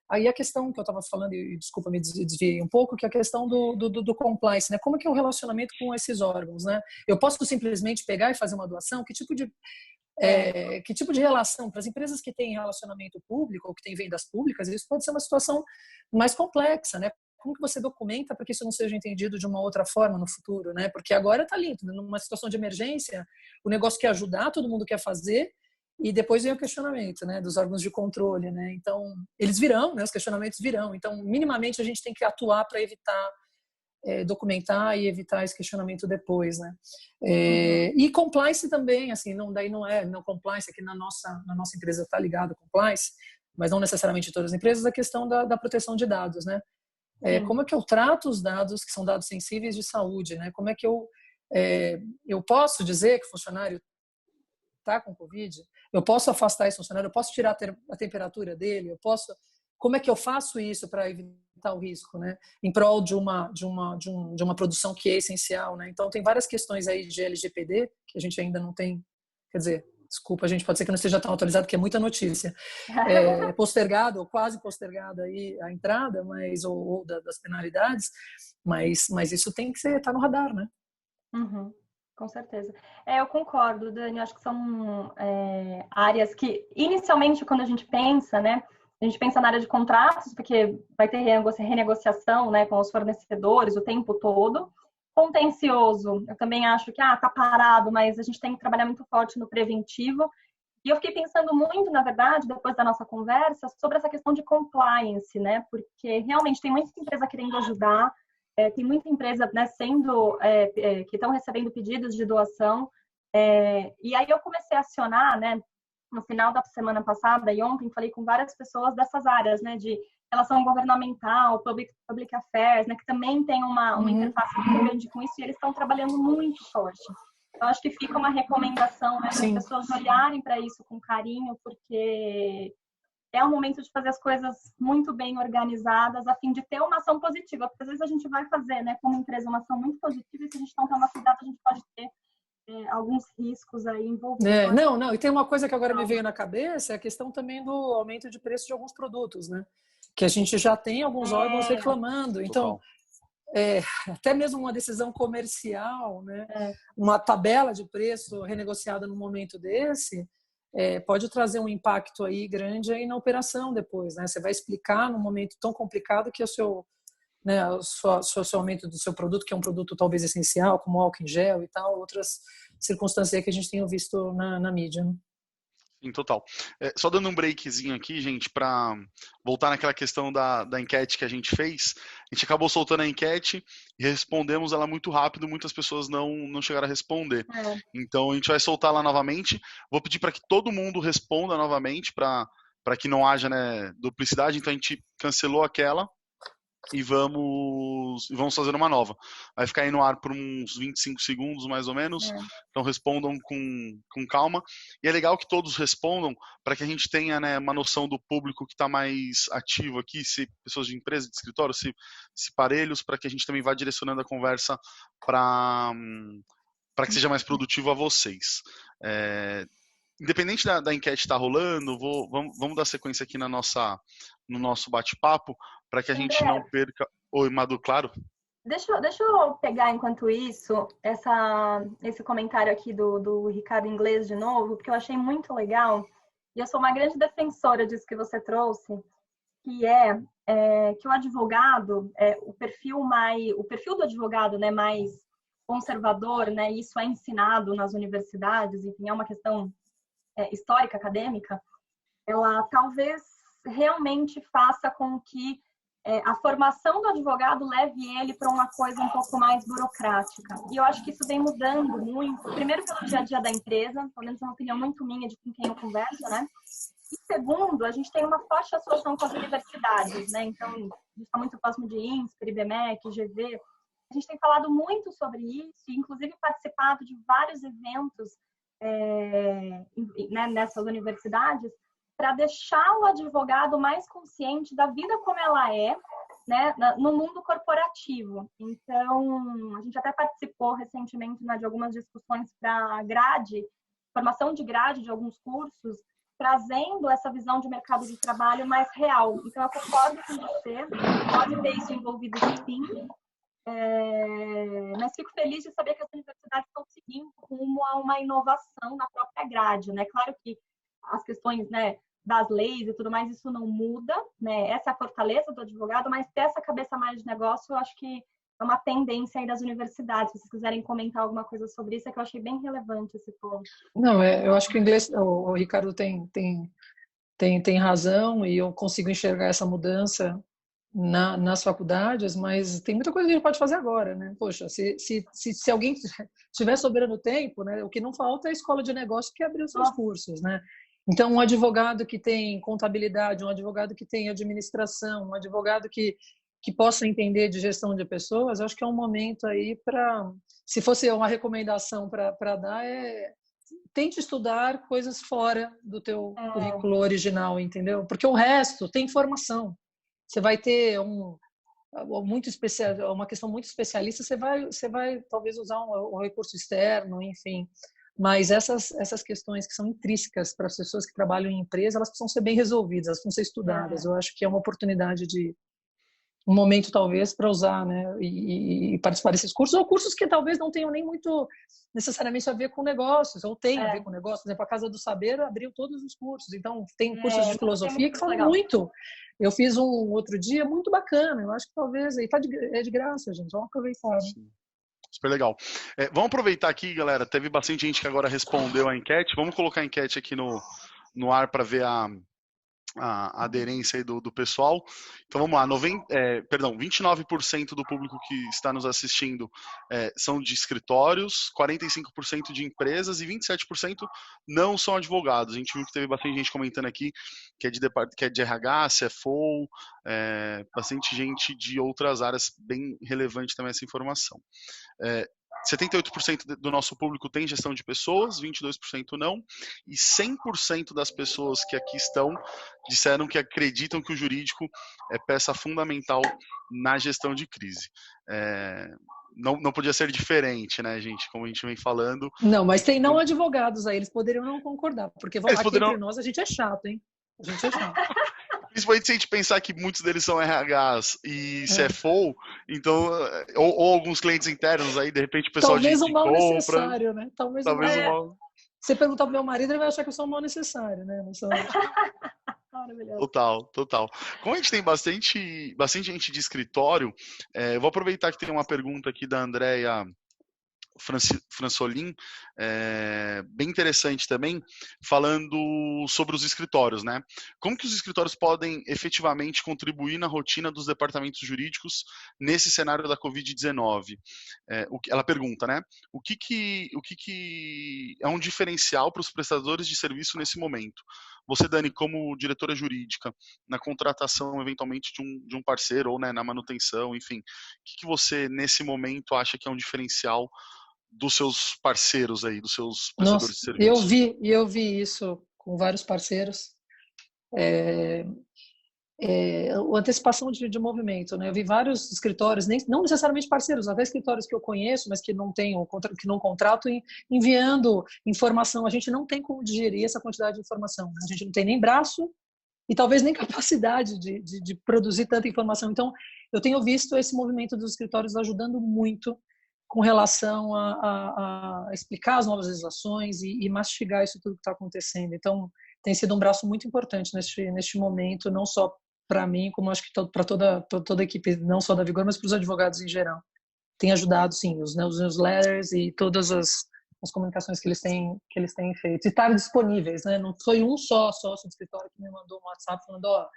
S2: Aí a questão que eu estava falando, e desculpa, me desviei um pouco, que é a questão do compliance, né? Como é que é o relacionamento com esses órgãos, né? Eu posso simplesmente pegar e fazer uma doação? Que tipo de relação? Para as empresas que têm relacionamento público ou que têm vendas públicas, isso pode ser uma situação mais complexa, né? Como que você documenta para que isso não seja entendido de uma outra forma no futuro, né? Porque agora está lindo, numa situação de emergência, o negócio quer ajudar, todo mundo quer fazer, e depois vem o questionamento, né, dos órgãos de controle, né? Então, eles virão, né, os questionamentos virão. Então, minimamente, a gente tem que atuar para evitar, documentar e evitar esse questionamento depois, né? E compliance também, assim, não compliance aqui na nossa empresa está ligado a compliance, mas não necessariamente em todas as empresas, a questão da proteção de dados, né? Como é que eu trato os dados que são dados sensíveis de saúde, né? Como é que eu posso dizer que o funcionário está com Covid? Eu posso afastar esse funcionário? Eu posso tirar a temperatura dele? Como é que eu faço isso para evitar o risco, né? Em prol de uma produção que é essencial, né? Então tem várias questões aí de LGPD que a gente ainda não tem, quer dizer, desculpa, a gente pode ser que não esteja tão atualizado, porque é muita notícia. Postergado, ou quase postergado aí a entrada, ou das penalidades, mas isso tem que estar no radar, né?
S3: Uhum, com certeza. Eu concordo, Dani, acho que são áreas que, inicialmente, quando a gente pensa, né, a gente pensa na área de contratos, porque vai ter renegociação, né, com os fornecedores o tempo todo. Contencioso, eu também acho que tá parado, mas a gente tem que trabalhar muito forte no preventivo. E eu fiquei pensando muito, na verdade, depois da nossa conversa, sobre essa questão de compliance, né? Porque realmente tem muita empresa querendo ajudar, tem muita empresa, né, que estão recebendo pedidos de doação. E aí eu comecei a acionar, né, no final da semana passada e ontem, falei com várias pessoas dessas áreas, né, de relação governamental, public affairs, né, que também tem uma interface muito grande com isso, e eles estão trabalhando muito forte. Então, acho que fica uma recomendação, né, para as pessoas olharem para isso com carinho, porque é o momento de fazer as coisas muito bem organizadas, a fim de ter uma ação positiva, porque às vezes a gente vai fazer, né, como empresa, uma ação muito positiva, e se a gente não tomar cuidado, a gente pode ter alguns riscos aí envolvidos.
S2: Não, e tem uma coisa que agora me veio na cabeça, é a questão também do aumento de preço de alguns produtos, né? que a gente já tem alguns órgãos reclamando. Então, até mesmo uma decisão comercial, né? Uma tabela de preço renegociada num momento desse, pode trazer um impacto aí grande aí na operação depois, né? Você vai explicar num momento tão complicado que o seu, né, o seu aumento do seu produto, que é um produto talvez essencial, como álcool em gel e tal, outras circunstâncias aí que a gente tem visto na mídia, né?
S1: Em total. Só dando um breakzinho aqui, gente, para voltar naquela questão da enquete que a gente fez. A gente acabou soltando a enquete e respondemos ela muito rápido, muitas pessoas não chegaram a responder. Então a gente vai soltar lá novamente. Vou pedir para que todo mundo responda novamente, para que não haja, né, duplicidade. Então a gente cancelou aquela e vamos fazer uma nova. Vai ficar aí no ar por uns 25 segundos, mais ou menos. Então respondam com calma. E é legal que todos respondam, para que a gente tenha, né, uma noção do público que está mais ativo aqui, se pessoas de empresa, de escritório, se parelhos, para que a gente também vá direcionando a conversa para que seja mais produtivo a vocês. Independente da enquete estar rolando, vamos dar sequência aqui no nosso bate-papo, para que a gente não perca... Oi, Madu, claro?
S3: Deixa eu pegar, enquanto isso, esse comentário aqui do Ricardo Inglês de novo, porque eu achei muito legal, e eu sou uma grande defensora disso que você trouxe, que que o advogado, o perfil do advogado, né, mais conservador, né, isso é ensinado nas universidades, enfim, é uma questão histórica, acadêmica, ela talvez realmente faça com que a formação do advogado leve ele para uma coisa um pouco mais burocrática. E eu acho que isso vem mudando muito, primeiro pelo dia a dia da empresa, pelo menos é uma opinião muito minha de com quem eu converso, né? E segundo, a gente tem uma forte associação com as universidades, né? Então, a gente está muito próximo de INSPER, IBMEC, GV. A gente tem falado muito sobre isso, inclusive participado de vários eventos né, nessas universidades, para deixar o advogado mais consciente da vida como ela é, né, no mundo corporativo. Então, a gente até participou recentemente, né, de algumas discussões para formação de grade de alguns cursos, trazendo essa visão de mercado de trabalho mais real. Então, eu concordo com você, pode ter isso envolvido sim, mas fico feliz de saber que as universidades estão seguindo rumo a uma inovação na própria grade, né? Claro que as questões, né, das leis e tudo mais, isso não muda, né? Essa é a fortaleza do advogado, mas ter essa cabeça mais de negócio, eu acho que é uma tendência aí das universidades. Se vocês quiserem comentar alguma coisa sobre isso, é que eu achei bem relevante esse ponto.
S2: Não, eu acho que o Ricardo tem razão, e eu consigo enxergar essa mudança nas faculdades, mas tem muita coisa que a gente pode fazer agora, né? Poxa, se alguém tiver sobrando tempo, né, o que não falta é a escola de negócio que abriu seus cursos, né? Então, um advogado que tem contabilidade, um advogado que tem administração, um advogado que possa entender de gestão de pessoas, acho que é um momento aí para, se fosse uma recomendação para dar, tente estudar coisas fora do teu currículo original, entendeu? Porque o resto tem formação. Você vai ter uma questão muito especialista, você vai talvez usar um recurso externo, enfim. Mas essas questões que são intrínsecas para as pessoas que trabalham em empresa, elas precisam ser bem resolvidas, elas precisam ser estudadas. Eu acho que é uma oportunidade um momento talvez para usar, né, e participar desses cursos, ou cursos que talvez não tenham nem muito necessariamente a ver com negócios, ou tenham a ver com negócios. Por exemplo, a Casa do Saber abriu todos os cursos, então tem cursos de filosofia que falam muito. Eu fiz um outro dia muito bacana, eu acho que talvez aí é de graça, gente, vamos aproveitar.
S1: Sim. Super legal. Vamos aproveitar aqui, galera, teve bastante gente que agora respondeu a enquete, vamos colocar a enquete aqui no ar para ver a aderência aí do pessoal. Então vamos lá, 29% do público que está nos assistindo são de escritórios, 45% de empresas e 27% não são advogados. A gente viu que teve bastante gente comentando aqui que é de RH, CFO, bastante gente de outras áreas, bem relevante também essa informação. 78% do nosso público tem gestão de pessoas, 22% não, e 100% das pessoas que aqui estão disseram que acreditam que o jurídico é peça fundamental na gestão de crise. Não podia ser diferente, né, gente, como a gente vem falando.
S2: Não, mas tem não advogados aí, eles poderiam não concordar, porque aqui entre nós a gente é chato, hein? A gente é chato.
S1: Principalmente se a gente pensar que muitos deles são RHs e CFO, então, ou alguns clientes internos aí, de repente o pessoal
S2: talvez
S1: de
S2: um mal
S1: compras.
S2: necessário, né? Talvez um mal. Você perguntar pro meu marido, ele vai achar que eu sou um mal necessário, né? Não sou...
S1: Total. Como a gente tem bastante gente de escritório, eu vou aproveitar que tem uma pergunta aqui da Andrea Fransolin, bem interessante também, falando sobre os escritórios, né? Como que os escritórios podem efetivamente contribuir na rotina dos departamentos jurídicos nesse cenário da Covid-19? Ela pergunta, né? O que é um diferencial para os prestadores de serviço nesse momento? Você, Dani, como diretora jurídica, na contratação eventualmente de um parceiro ou, né, na manutenção, enfim, o que você nesse momento acha que é um diferencial dos seus parceiros aí, dos seus prestadores de serviço?
S2: Eu vi isso com vários parceiros. A antecipação de movimento, né? Eu vi vários escritórios, não necessariamente parceiros, até escritórios que eu conheço, mas que não contratam, enviando informação. A gente não tem como digerir essa quantidade de informação, né? A gente não tem nem braço e talvez nem capacidade de produzir tanta informação. Então, eu tenho visto esse movimento dos escritórios ajudando muito com relação a explicar as novas legislações e mastigar isso tudo que está acontecendo. Então, tem sido um braço muito importante neste momento, não só para mim, como acho que para toda a equipe, não só da Vigor, mas para os advogados em geral. Tem ajudado, sim, os newsletters e todas as comunicações que eles têm feito. E estar disponíveis, né? Não foi um só sócio do escritório que me mandou um WhatsApp falando,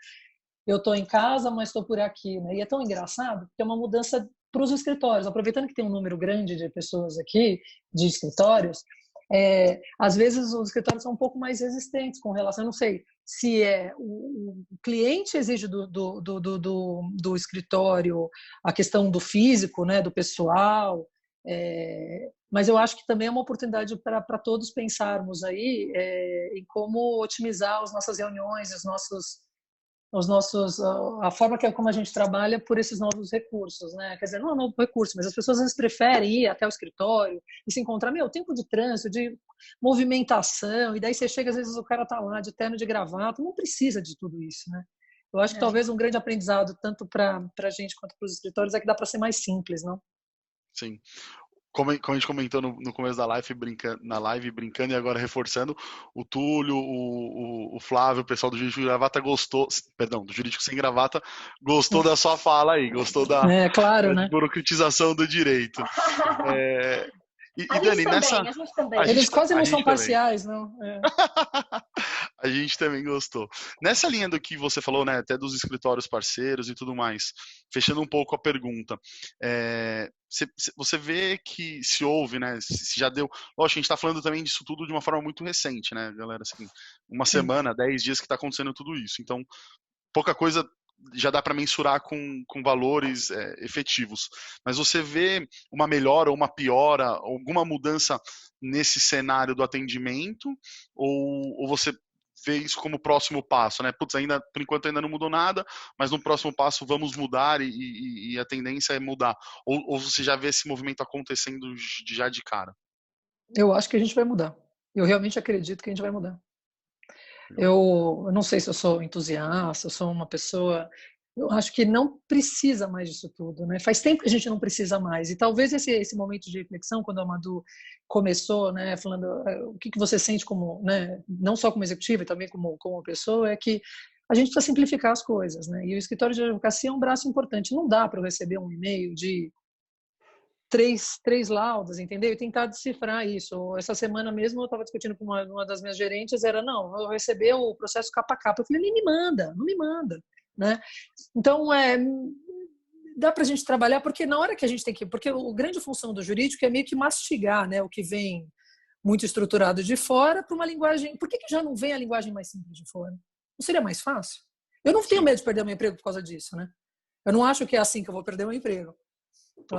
S2: eu estou em casa, mas estou por aqui, né? E é tão engraçado, porque é uma mudança para os escritórios. Aproveitando que tem um número grande de pessoas aqui, de escritórios, às vezes os escritórios são um pouco mais resistentes com relação, eu não sei se o cliente exige do escritório a questão do físico, né, do pessoal, mas eu acho que também é uma oportunidade para todos pensarmos aí em como otimizar as nossas reuniões, a forma como a gente trabalha por esses novos recursos, né? Quer dizer, não é um novo recurso, mas as pessoas às vezes preferem ir até o escritório e se encontrar, tempo de trânsito, de movimentação, e daí você chega, às vezes o cara tá lá de terno, de gravata, não precisa de tudo isso, né? Eu acho que talvez um grande aprendizado, tanto para a gente quanto para os escritórios, é que dá para ser mais simples, não?
S1: Sim. Como a gente comentou no começo da live, brincando e agora reforçando, o Túlio, o Flávio, o pessoal do Jurídico Sem Gravata do Jurídico Sem Gravata, gostou da sua fala aí, gostou da
S2: né?
S1: burocratização do direito.
S3: E Dani, a gente também.
S2: Eles quase não são parciais, não?
S1: A gente também gostou. Nessa linha do que você falou, né, até dos escritórios parceiros e tudo mais, fechando um pouco a pergunta, você vê que se houve, né, se já deu... Lógico, a gente está falando também disso tudo de uma forma muito recente, né, galera? Assim, uma semana, 10 dias que está acontecendo tudo isso. Então, pouca coisa já dá para mensurar com valores efetivos. Mas você vê uma melhora ou uma piora, alguma mudança nesse cenário do atendimento? Ou você vê isso como próximo passo, né? Putz, por enquanto ainda não mudou nada, mas no próximo passo vamos mudar e a tendência é mudar. Ou você já vê esse movimento acontecendo já de cara?
S2: Eu acho que a gente vai mudar. Eu realmente acredito que a gente vai mudar. Eu não sei se eu sou entusiasta, eu sou uma pessoa... Eu acho que não precisa mais disso tudo, né? Faz tempo que a gente não precisa mais. E talvez esse momento de reflexão, quando a Madu começou, né, falando o que você sente como, né, não só como executiva, também como pessoa, é que a gente precisa simplificar as coisas, né? E o escritório de advocacia é um braço importante. Não dá para eu receber um e-mail de três laudas, entendeu? E tentar decifrar isso. Essa semana mesmo eu estava discutindo com uma das minhas gerentes, não, eu recebi o processo capa a capa. Eu falei, nem me manda, não me manda, né? Então, dá para a gente trabalhar, porque na hora que a gente tem que... Porque a grande função do jurídico é meio que mastigar, né, o que vem muito estruturado de fora para uma linguagem... Por que já não vem a linguagem mais simples de fora? Não seria mais fácil? Eu não tenho medo de perder meu emprego por causa disso, né? Eu não acho que é assim que eu vou perder meu emprego. Eu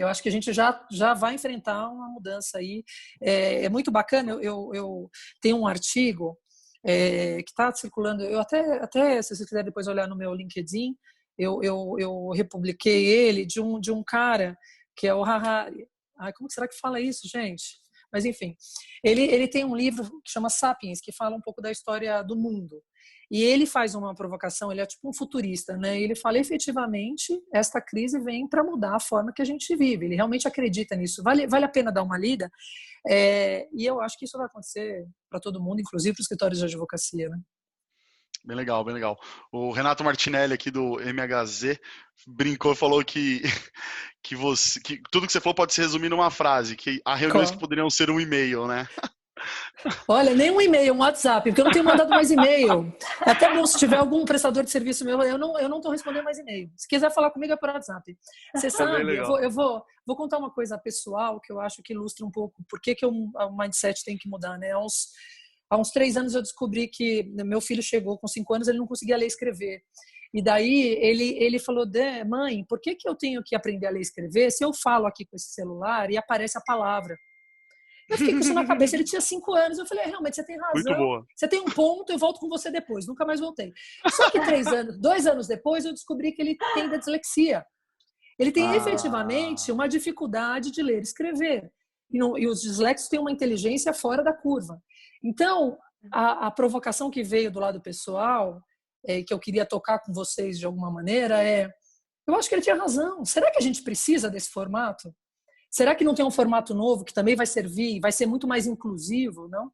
S2: acho que a gente já vai enfrentar uma mudança aí. É muito bacana. Eu tenho um artigo que está circulando. Eu até se você quiser depois olhar no meu LinkedIn, eu republiquei ele de um cara que é o Harari. Como será que fala isso, gente? Mas, enfim, ele tem um livro que chama Sapiens, que fala um pouco da história do mundo. E ele faz uma provocação, ele é tipo um futurista, né? Ele fala, efetivamente, esta crise vem para mudar a forma que a gente vive. Ele realmente acredita nisso. Vale a pena dar uma lida. E eu acho que isso vai acontecer para todo mundo, inclusive para os escritórios de advocacia, né?
S1: Bem legal, bem legal. O Renato Martinelli aqui do MHZ brincou e falou que tudo que você falou pode se resumir numa frase, que há reuniões que poderiam ser um e-mail, né?
S2: Olha, nem um e-mail, um WhatsApp, porque eu não tenho mandado mais e-mail. É até bom se tiver algum prestador de serviço meu, eu não estou respondendo mais e-mail. Se quiser falar comigo é por WhatsApp. Você sabe, eu vou contar uma coisa pessoal que eu acho que ilustra um pouco por que o mindset tem que mudar, né? Há uns 3 anos eu descobri que meu filho chegou com 5 anos, ele não conseguia ler e escrever. E daí ele falou, mãe, por que eu tenho que aprender a ler e escrever se eu falo aqui com esse celular e aparece a palavra? Eu fiquei com isso na cabeça, ele tinha 5 anos, eu falei, realmente, você tem razão.
S1: Muito boa.
S2: Você tem um ponto, eu volto com você depois. Nunca mais voltei. Só que 2 anos depois, eu descobri que ele tem dislexia. Ele tem efetivamente uma dificuldade de ler e escrever. E os disléxicos têm uma inteligência fora da curva. Então, a provocação que veio do lado pessoal, que eu queria tocar com vocês de alguma maneira, eu acho que ele tinha razão. Será que a gente precisa desse formato? Será que não tem um formato novo que também vai servir, vai ser muito mais inclusivo, não?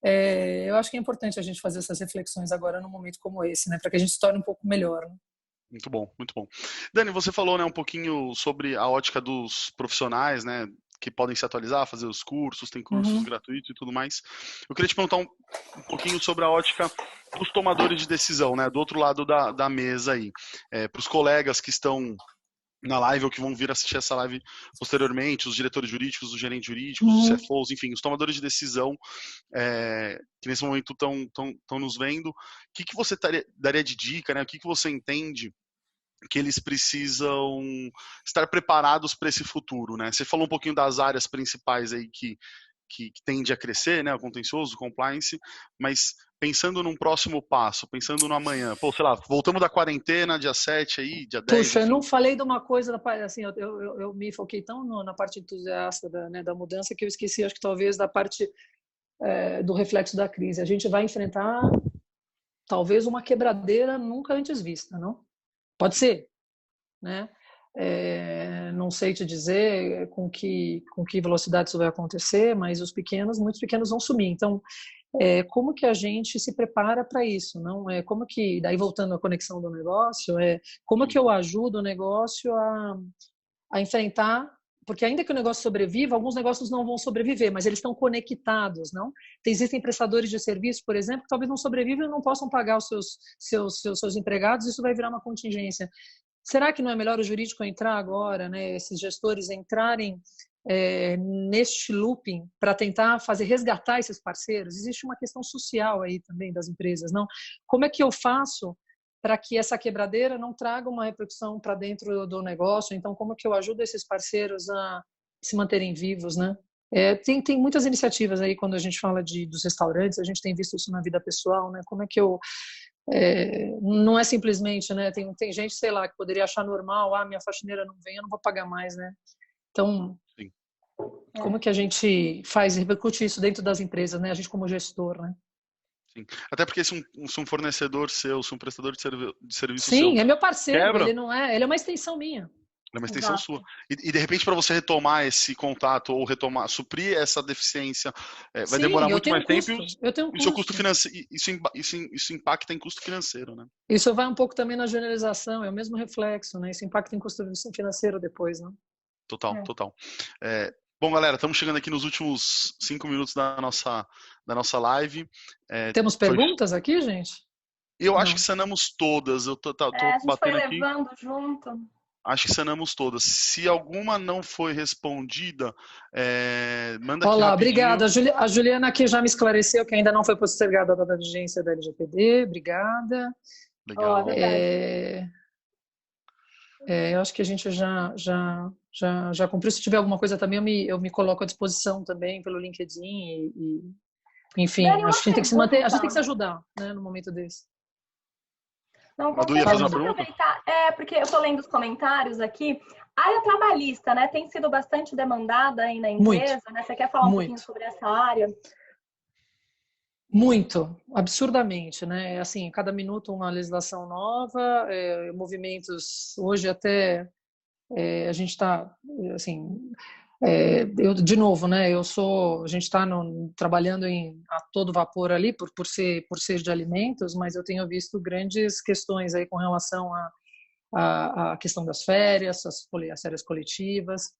S2: Eu acho que é importante a gente fazer essas reflexões agora num momento como esse, né, para que a gente se torne um pouco melhor. Né?
S1: Muito bom, muito bom. Dani, você falou, né, um pouquinho sobre a ótica dos profissionais, né, que podem se atualizar, fazer os cursos, tem cursos gratuitos e tudo mais. Eu queria te perguntar um pouquinho sobre a ótica dos tomadores de decisão, né, do outro lado da mesa aí, para os colegas que estão na live ou que vão vir assistir essa live posteriormente, os diretores jurídicos, os gerentes jurídicos, os CFOs, enfim, os tomadores de decisão que nesse momento estão nos vendo. O que você daria de dica, né? O que você entende que eles precisam estar preparados para esse futuro, né? Você falou um pouquinho das áreas principais aí que tende a crescer, né? O contencioso, o compliance, mas pensando num próximo passo, pensando no amanhã, sei lá, voltamos da quarentena, dia 7 aí, dia 10.
S2: Puxa, enfim. Eu não falei de uma coisa, assim, eu me foquei tão na parte entusiasta da mudança que eu esqueci, acho que talvez, da parte do reflexo da crise. A gente vai enfrentar, talvez, uma quebradeira nunca antes vista, não? Pode ser, né? Não sei te dizer com que velocidade isso vai acontecer, mas muitos pequenos vão sumir. Então, como que a gente se prepara para isso? Não como que, daí voltando à conexão do negócio, como que eu ajudo o negócio a enfrentar, porque ainda que o negócio sobreviva, alguns negócios não vão sobreviver, mas eles estão conectados, não? Existem prestadores de serviço, por exemplo, que talvez não sobrevivam e não possam pagar os seus empregados, isso vai virar uma contingência. Será que não é melhor o jurídico entrar agora, né? Esses gestores entrarem neste looping para tentar resgatar esses parceiros? Existe uma questão social aí também das empresas, não? Como é que eu faço para que essa quebradeira não traga uma repercussão para dentro do negócio? Então, como é que eu ajudo esses parceiros a se manterem vivos, né? Tem muitas iniciativas aí quando a gente fala dos restaurantes, a gente tem visto isso na vida pessoal, né? Como é que eu não é simplesmente, né? Tem gente, sei lá, que poderia achar normal, minha faxineira não vem, eu não vou pagar mais, né? Então, sim. Como que a gente repercute isso dentro das empresas, né? A gente como gestor, né?
S1: Sim. Até porque se um fornecedor seu, se um prestador de serviço
S2: sim,
S1: seu...
S2: é meu parceiro,
S1: quebra,
S2: ele é uma extensão minha.
S1: É uma extensão sua. E de repente, para você retomar esse contato ou suprir essa deficiência, vai demorar muito mais tempo. E o seu custo financeiro, isso impacta em custo financeiro, né?
S2: Isso vai um pouco também na generalização, é o mesmo reflexo, né? Isso impacta em custo financeiro depois, né?
S1: Total. Bom, galera, estamos chegando aqui nos últimos 5 minutos da nossa live.
S2: Temos perguntas aqui, gente?
S1: Eu acho que sanamos todas. Eu tô
S3: a gente
S1: batendo
S3: foi
S1: aqui.
S3: levando junto.
S1: Acho que sanamos todas. Se alguma não foi respondida, manda aqui.
S2: Olá, obrigada. A Juliana aqui já me esclareceu que ainda não foi postergada a data de vigência da LGPD. Obrigada.
S1: Legal.
S2: Eu acho que a gente já cumpriu. Se tiver alguma coisa também, eu me coloco à disposição também pelo LinkedIn. Enfim, acho que a gente tem que se manter, a gente tem que se ajudar, né, no momento desse.
S3: Não,
S1: a Du ia fazer uma pergunta?
S3: Porque eu estou lendo os comentários aqui. A área trabalhista, né, tem sido bastante demandada aí na empresa, né? Você quer falar um pouquinho sobre essa área?
S2: Muito, absurdamente, né? Assim, cada minuto uma legislação nova, movimentos. Hoje até a gente está, assim, eu de novo, né? A gente está trabalhando a todo vapor ali por ser de alimentos, mas eu tenho visto grandes questões aí com relação a questão das férias, as férias coletivas.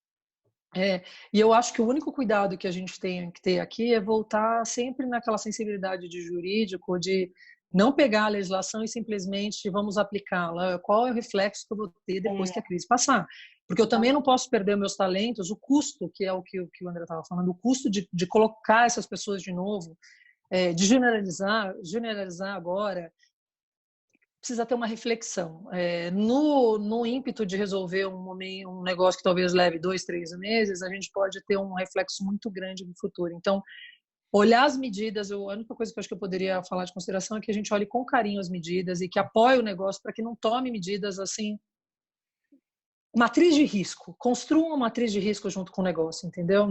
S2: E eu acho que o único cuidado que a gente tem que ter aqui é voltar sempre naquela sensibilidade de jurídico, de não pegar a legislação e simplesmente vamos aplicá-la. Qual é o reflexo que eu vou ter depois que a crise passar? Porque eu também não posso perder meus talentos, o custo, que é o que o André estava falando, o custo de colocar essas pessoas de novo, de generalizar agora, precisa ter uma reflexão. No ímpeto de resolver um negócio que talvez leve 2, 3 meses, a gente pode ter um reflexo muito grande no futuro. Então, olhar as medidas, a única coisa que eu acho que eu poderia falar de consideração é que a gente olhe com carinho as medidas e que apoie o negócio para que não tome medidas assim. Matriz de risco. Construa uma matriz de risco junto com o negócio, entendeu?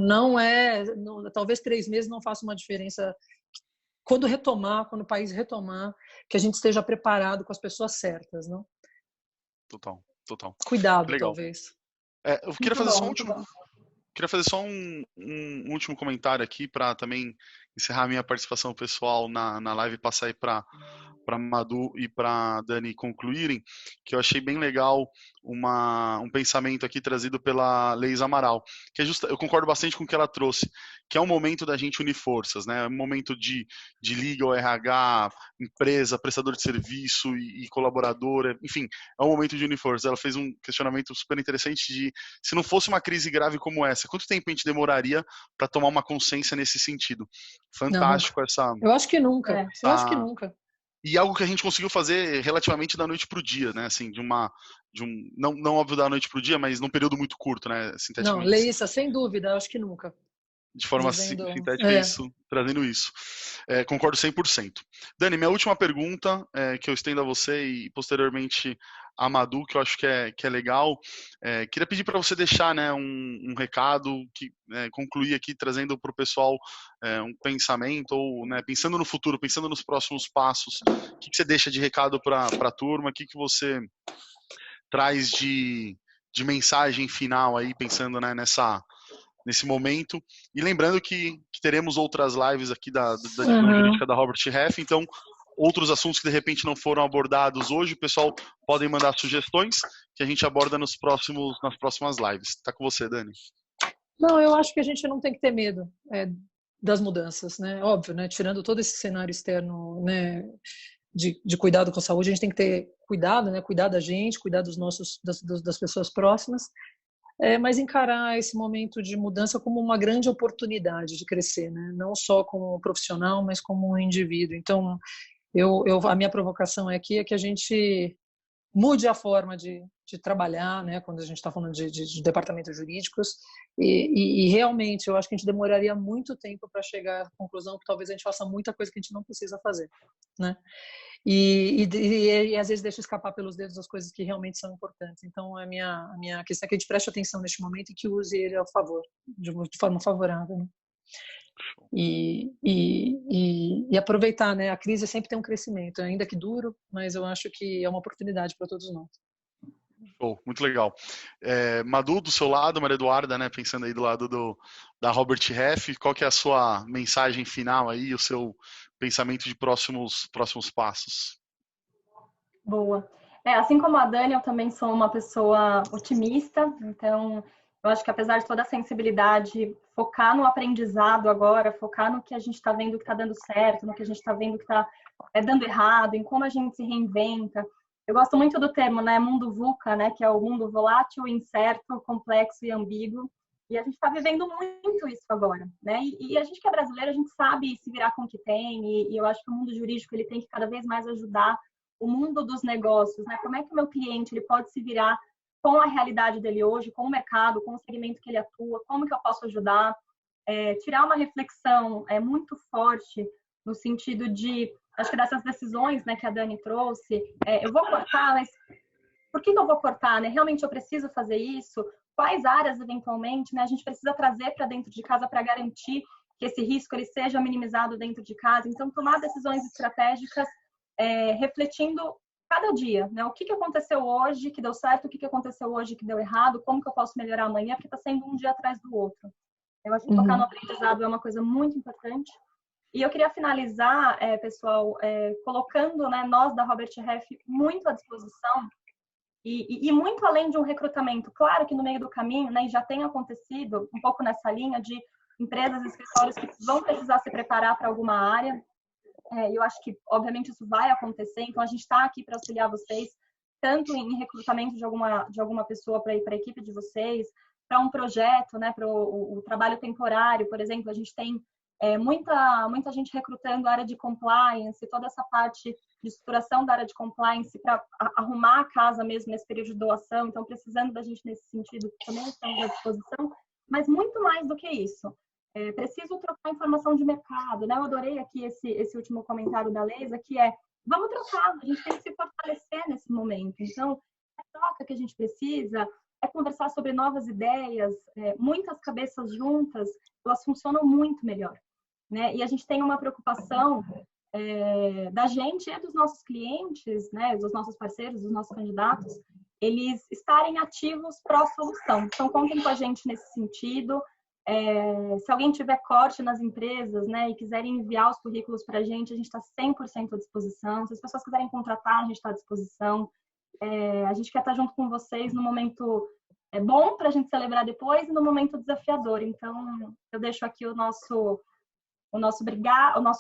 S2: Talvez 3 meses não faça uma diferença. Quando o país retomar, que a gente esteja preparado com as pessoas certas, não?
S1: Total.
S2: Cuidado,
S1: Legal.
S2: talvez.
S1: Eu queria fazer só um último comentário aqui para também encerrar minha participação pessoal na live e passar aí para Madu e para Dani concluírem, que eu achei bem legal um pensamento aqui trazido pela Leis Amaral, que eu concordo bastante com o que ela trouxe, que é um momento da gente unir forças, né? É um momento de legal, RH, empresa, prestador de serviço e colaboradora, enfim, é um momento de unir forças. Ela fez um questionamento super interessante de, se não fosse uma crise grave como essa, quanto tempo a gente demoraria para tomar uma consciência nesse sentido? Fantástico essa...
S2: Eu acho que nunca. Eu acho que nunca.
S1: E algo que a gente conseguiu fazer relativamente da noite pro dia, né? Assim, não óbvio da noite pro dia, mas num período muito curto, né?
S2: Não, Leissa, sem dúvida, acho que nunca.
S1: De forma sintética, trazendo isso. Concordo 100%. Dani, minha última pergunta, que eu estendo a você e posteriormente a Madu, que eu acho que é legal. Queria pedir para você deixar, né, um recado, concluir aqui, trazendo para o pessoal um pensamento, ou, né, pensando no futuro, pensando nos próximos passos. O que você deixa de recado para a turma? O que você traz de mensagem final aí, pensando, né, nesse momento, e lembrando que teremos outras lives aqui da divisão jurídica da Robert Half, então outros assuntos que de repente não foram abordados hoje, o pessoal podem mandar sugestões que a gente aborda nas próximas lives. Tá com você, Dani.
S2: Não, eu acho que a gente não tem que ter medo das mudanças, né? Óbvio, né? Tirando todo esse cenário externo, né? De cuidado com a saúde, a gente tem que ter cuidado, né? Cuidar da gente, cuidar das pessoas próximas, mas encarar esse momento de mudança como uma grande oportunidade de crescer, né? Não só como profissional, mas como um indivíduo. Então, a minha provocação aqui é que a gente mude a forma de trabalhar, né? Quando a gente está falando de departamentos jurídicos, e realmente eu acho que a gente demoraria muito tempo para chegar à conclusão que talvez a gente faça muita coisa que a gente não precisa fazer, né? E às vezes deixa escapar pelos dedos as coisas que realmente são importantes. Então a minha questão é que a gente preste atenção neste momento e que use ele a favor, de forma favorável, né? E aproveitar, né? A crise sempre tem um crescimento, ainda que duro, mas eu acho que é uma oportunidade para todos nós.
S1: Muito legal. Madu, do seu lado, Maria Eduarda, né? Pensando aí do lado da Robert Half, qual que é a sua mensagem final aí, o seu pensamento de próximos passos?
S3: Boa. Assim como a Dani, eu também sou uma pessoa otimista, então eu acho que apesar de toda a sensibilidade, focar no aprendizado agora, focar no que a gente está vendo que está dando certo, no que a gente está vendo que está dando errado, em como a gente se reinventa. Eu gosto muito do termo, né, mundo VUCA, né, que é o mundo volátil, incerto, complexo e ambíguo. E a gente está vivendo muito isso agora, né? E a gente que é brasileiro, a gente sabe se virar com o que tem, e eu acho que o mundo jurídico ele tem que cada vez mais ajudar o mundo dos negócios, né? Como é que o meu cliente ele pode se virar com a realidade dele hoje, com o mercado, com o segmento que ele atua, como que eu posso ajudar? Tirar uma reflexão muito forte no sentido de, acho que dessas decisões, né, que a Dani trouxe, eu vou cortar, mas por que eu vou cortar, né? Realmente eu preciso fazer isso? Quais áreas, eventualmente, né, a gente precisa trazer para dentro de casa para garantir que esse risco ele seja minimizado dentro de casa? Então, tomar decisões estratégicas refletindo cada dia, né? O que aconteceu hoje que deu certo, o que aconteceu hoje que deu errado, como que eu posso melhorar amanhã, porque está sendo um dia atrás do outro. Eu acho que focar no aprendizado é uma coisa muito importante. E eu queria finalizar, pessoal, colocando, né, nós da Robert Half muito à disposição e muito além de um recrutamento. Claro que no meio do caminho, né, já tem acontecido um pouco nessa linha de empresas e escritórios que vão precisar se preparar para alguma área. Eu acho que, obviamente, isso vai acontecer. Então, a gente está aqui para auxiliar vocês, tanto em recrutamento de alguma pessoa para ir para a equipe de vocês, para um projeto, né, para o trabalho temporário, por exemplo. A gente tem muita gente recrutando a área de compliance, toda essa parte de estruturação da área de compliance para arrumar a casa mesmo nesse período de doação. Então, precisando da gente nesse sentido, também estamos à disposição. Mas muito mais do que isso. Preciso trocar informação de mercado, né? Eu adorei aqui esse último comentário da Leisa, que vamos trocar, a gente tem que se fortalecer nesse momento. Então, a troca que a gente precisa é conversar sobre novas ideias, muitas cabeças juntas, elas funcionam muito melhor, né? E a gente tem uma preocupação da gente e dos nossos clientes, né? Dos nossos parceiros, dos nossos candidatos, eles estarem ativos pró-solução. Então, contem com a gente nesse sentido. Se alguém tiver corte nas empresas, né, e quiserem enviar os currículos para a gente está 100% à disposição. Se as pessoas quiserem contratar, a gente está à disposição. A gente quer estar junto com vocês no momento bom para a gente celebrar depois e no momento desafiador. Então, eu deixo aqui o nosso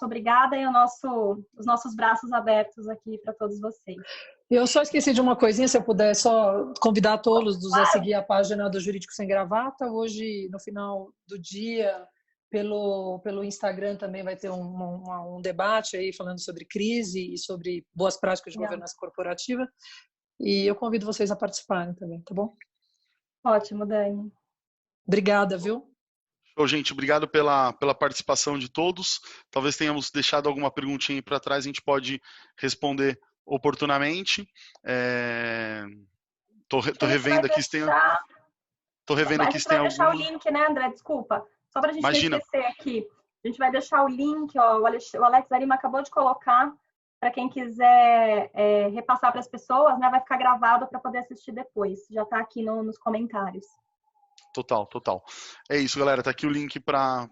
S3: obrigada e os nossos braços abertos aqui para todos vocês.
S2: Eu só esqueci de uma coisinha, se eu puder só convidar todos a seguir a página do Jurídico Sem Gravata. Hoje, no final do dia, pelo Instagram também vai ter um debate aí falando sobre crise e sobre boas práticas de governança corporativa. E eu convido vocês a participarem também, tá bom?
S3: Ótimo, Dani.
S2: Obrigada, viu?
S1: Show, gente. Obrigado pela participação de todos. Talvez tenhamos deixado alguma perguntinha aí para trás, a gente pode responder oportunamente. Tô revendo aqui se tem... Tô revendo aqui se tem algum...
S3: A gente vai deixar o link, né, André? Desculpa. Só para a gente não esquecer aqui. A gente vai deixar o link, ó, o Alex Arima acabou de colocar, para quem quiser repassar para as pessoas, né, vai ficar gravado para poder assistir depois. Já está aqui nos comentários.
S1: Total. É isso, galera. Tá aqui o link para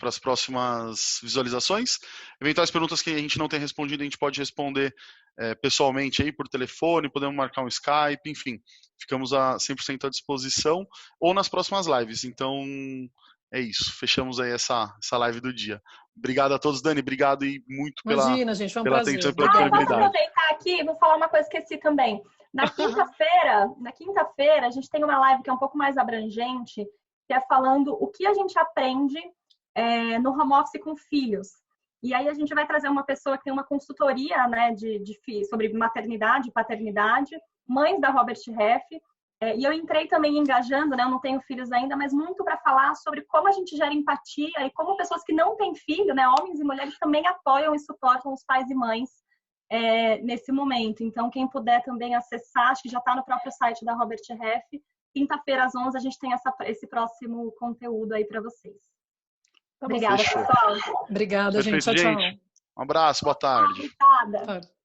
S1: as próximas visualizações. Eventuais perguntas que a gente não tem respondido, a gente pode responder pessoalmente aí por telefone, podemos marcar um Skype, enfim. Ficamos 100% à disposição ou nas próximas lives. Então, é isso. Fechamos aí essa live do dia. Obrigado a todos, Dani. Obrigado e muito
S2: gente, foi um
S1: pela
S2: prazer.
S1: atenção e pela disponibilidade.
S3: Vou aproveitar aqui, vou falar uma coisa que esqueci também. Na quinta-feira, a gente tem uma live que é um pouco mais abrangente, que é falando o que a gente aprende no home office com filhos. E aí a gente vai trazer uma pessoa que tem uma consultoria, né, sobre maternidade e paternidade, mães da Robert Half. E eu entrei também engajando, né, eu não tenho filhos ainda, mas muito para falar sobre como a gente gera empatia e como pessoas que não têm filho, né, homens e mulheres, também apoiam e suportam os pais e mães nesse momento. Então, quem puder também acessar, acho que já está no próprio site da Robert Half. Quinta-feira às 11 a gente tem esse próximo conteúdo aí para vocês. Obrigada, pessoal.
S2: Obrigada, gente. Tchau.
S1: Um abraço, boa tarde.
S3: Obrigada.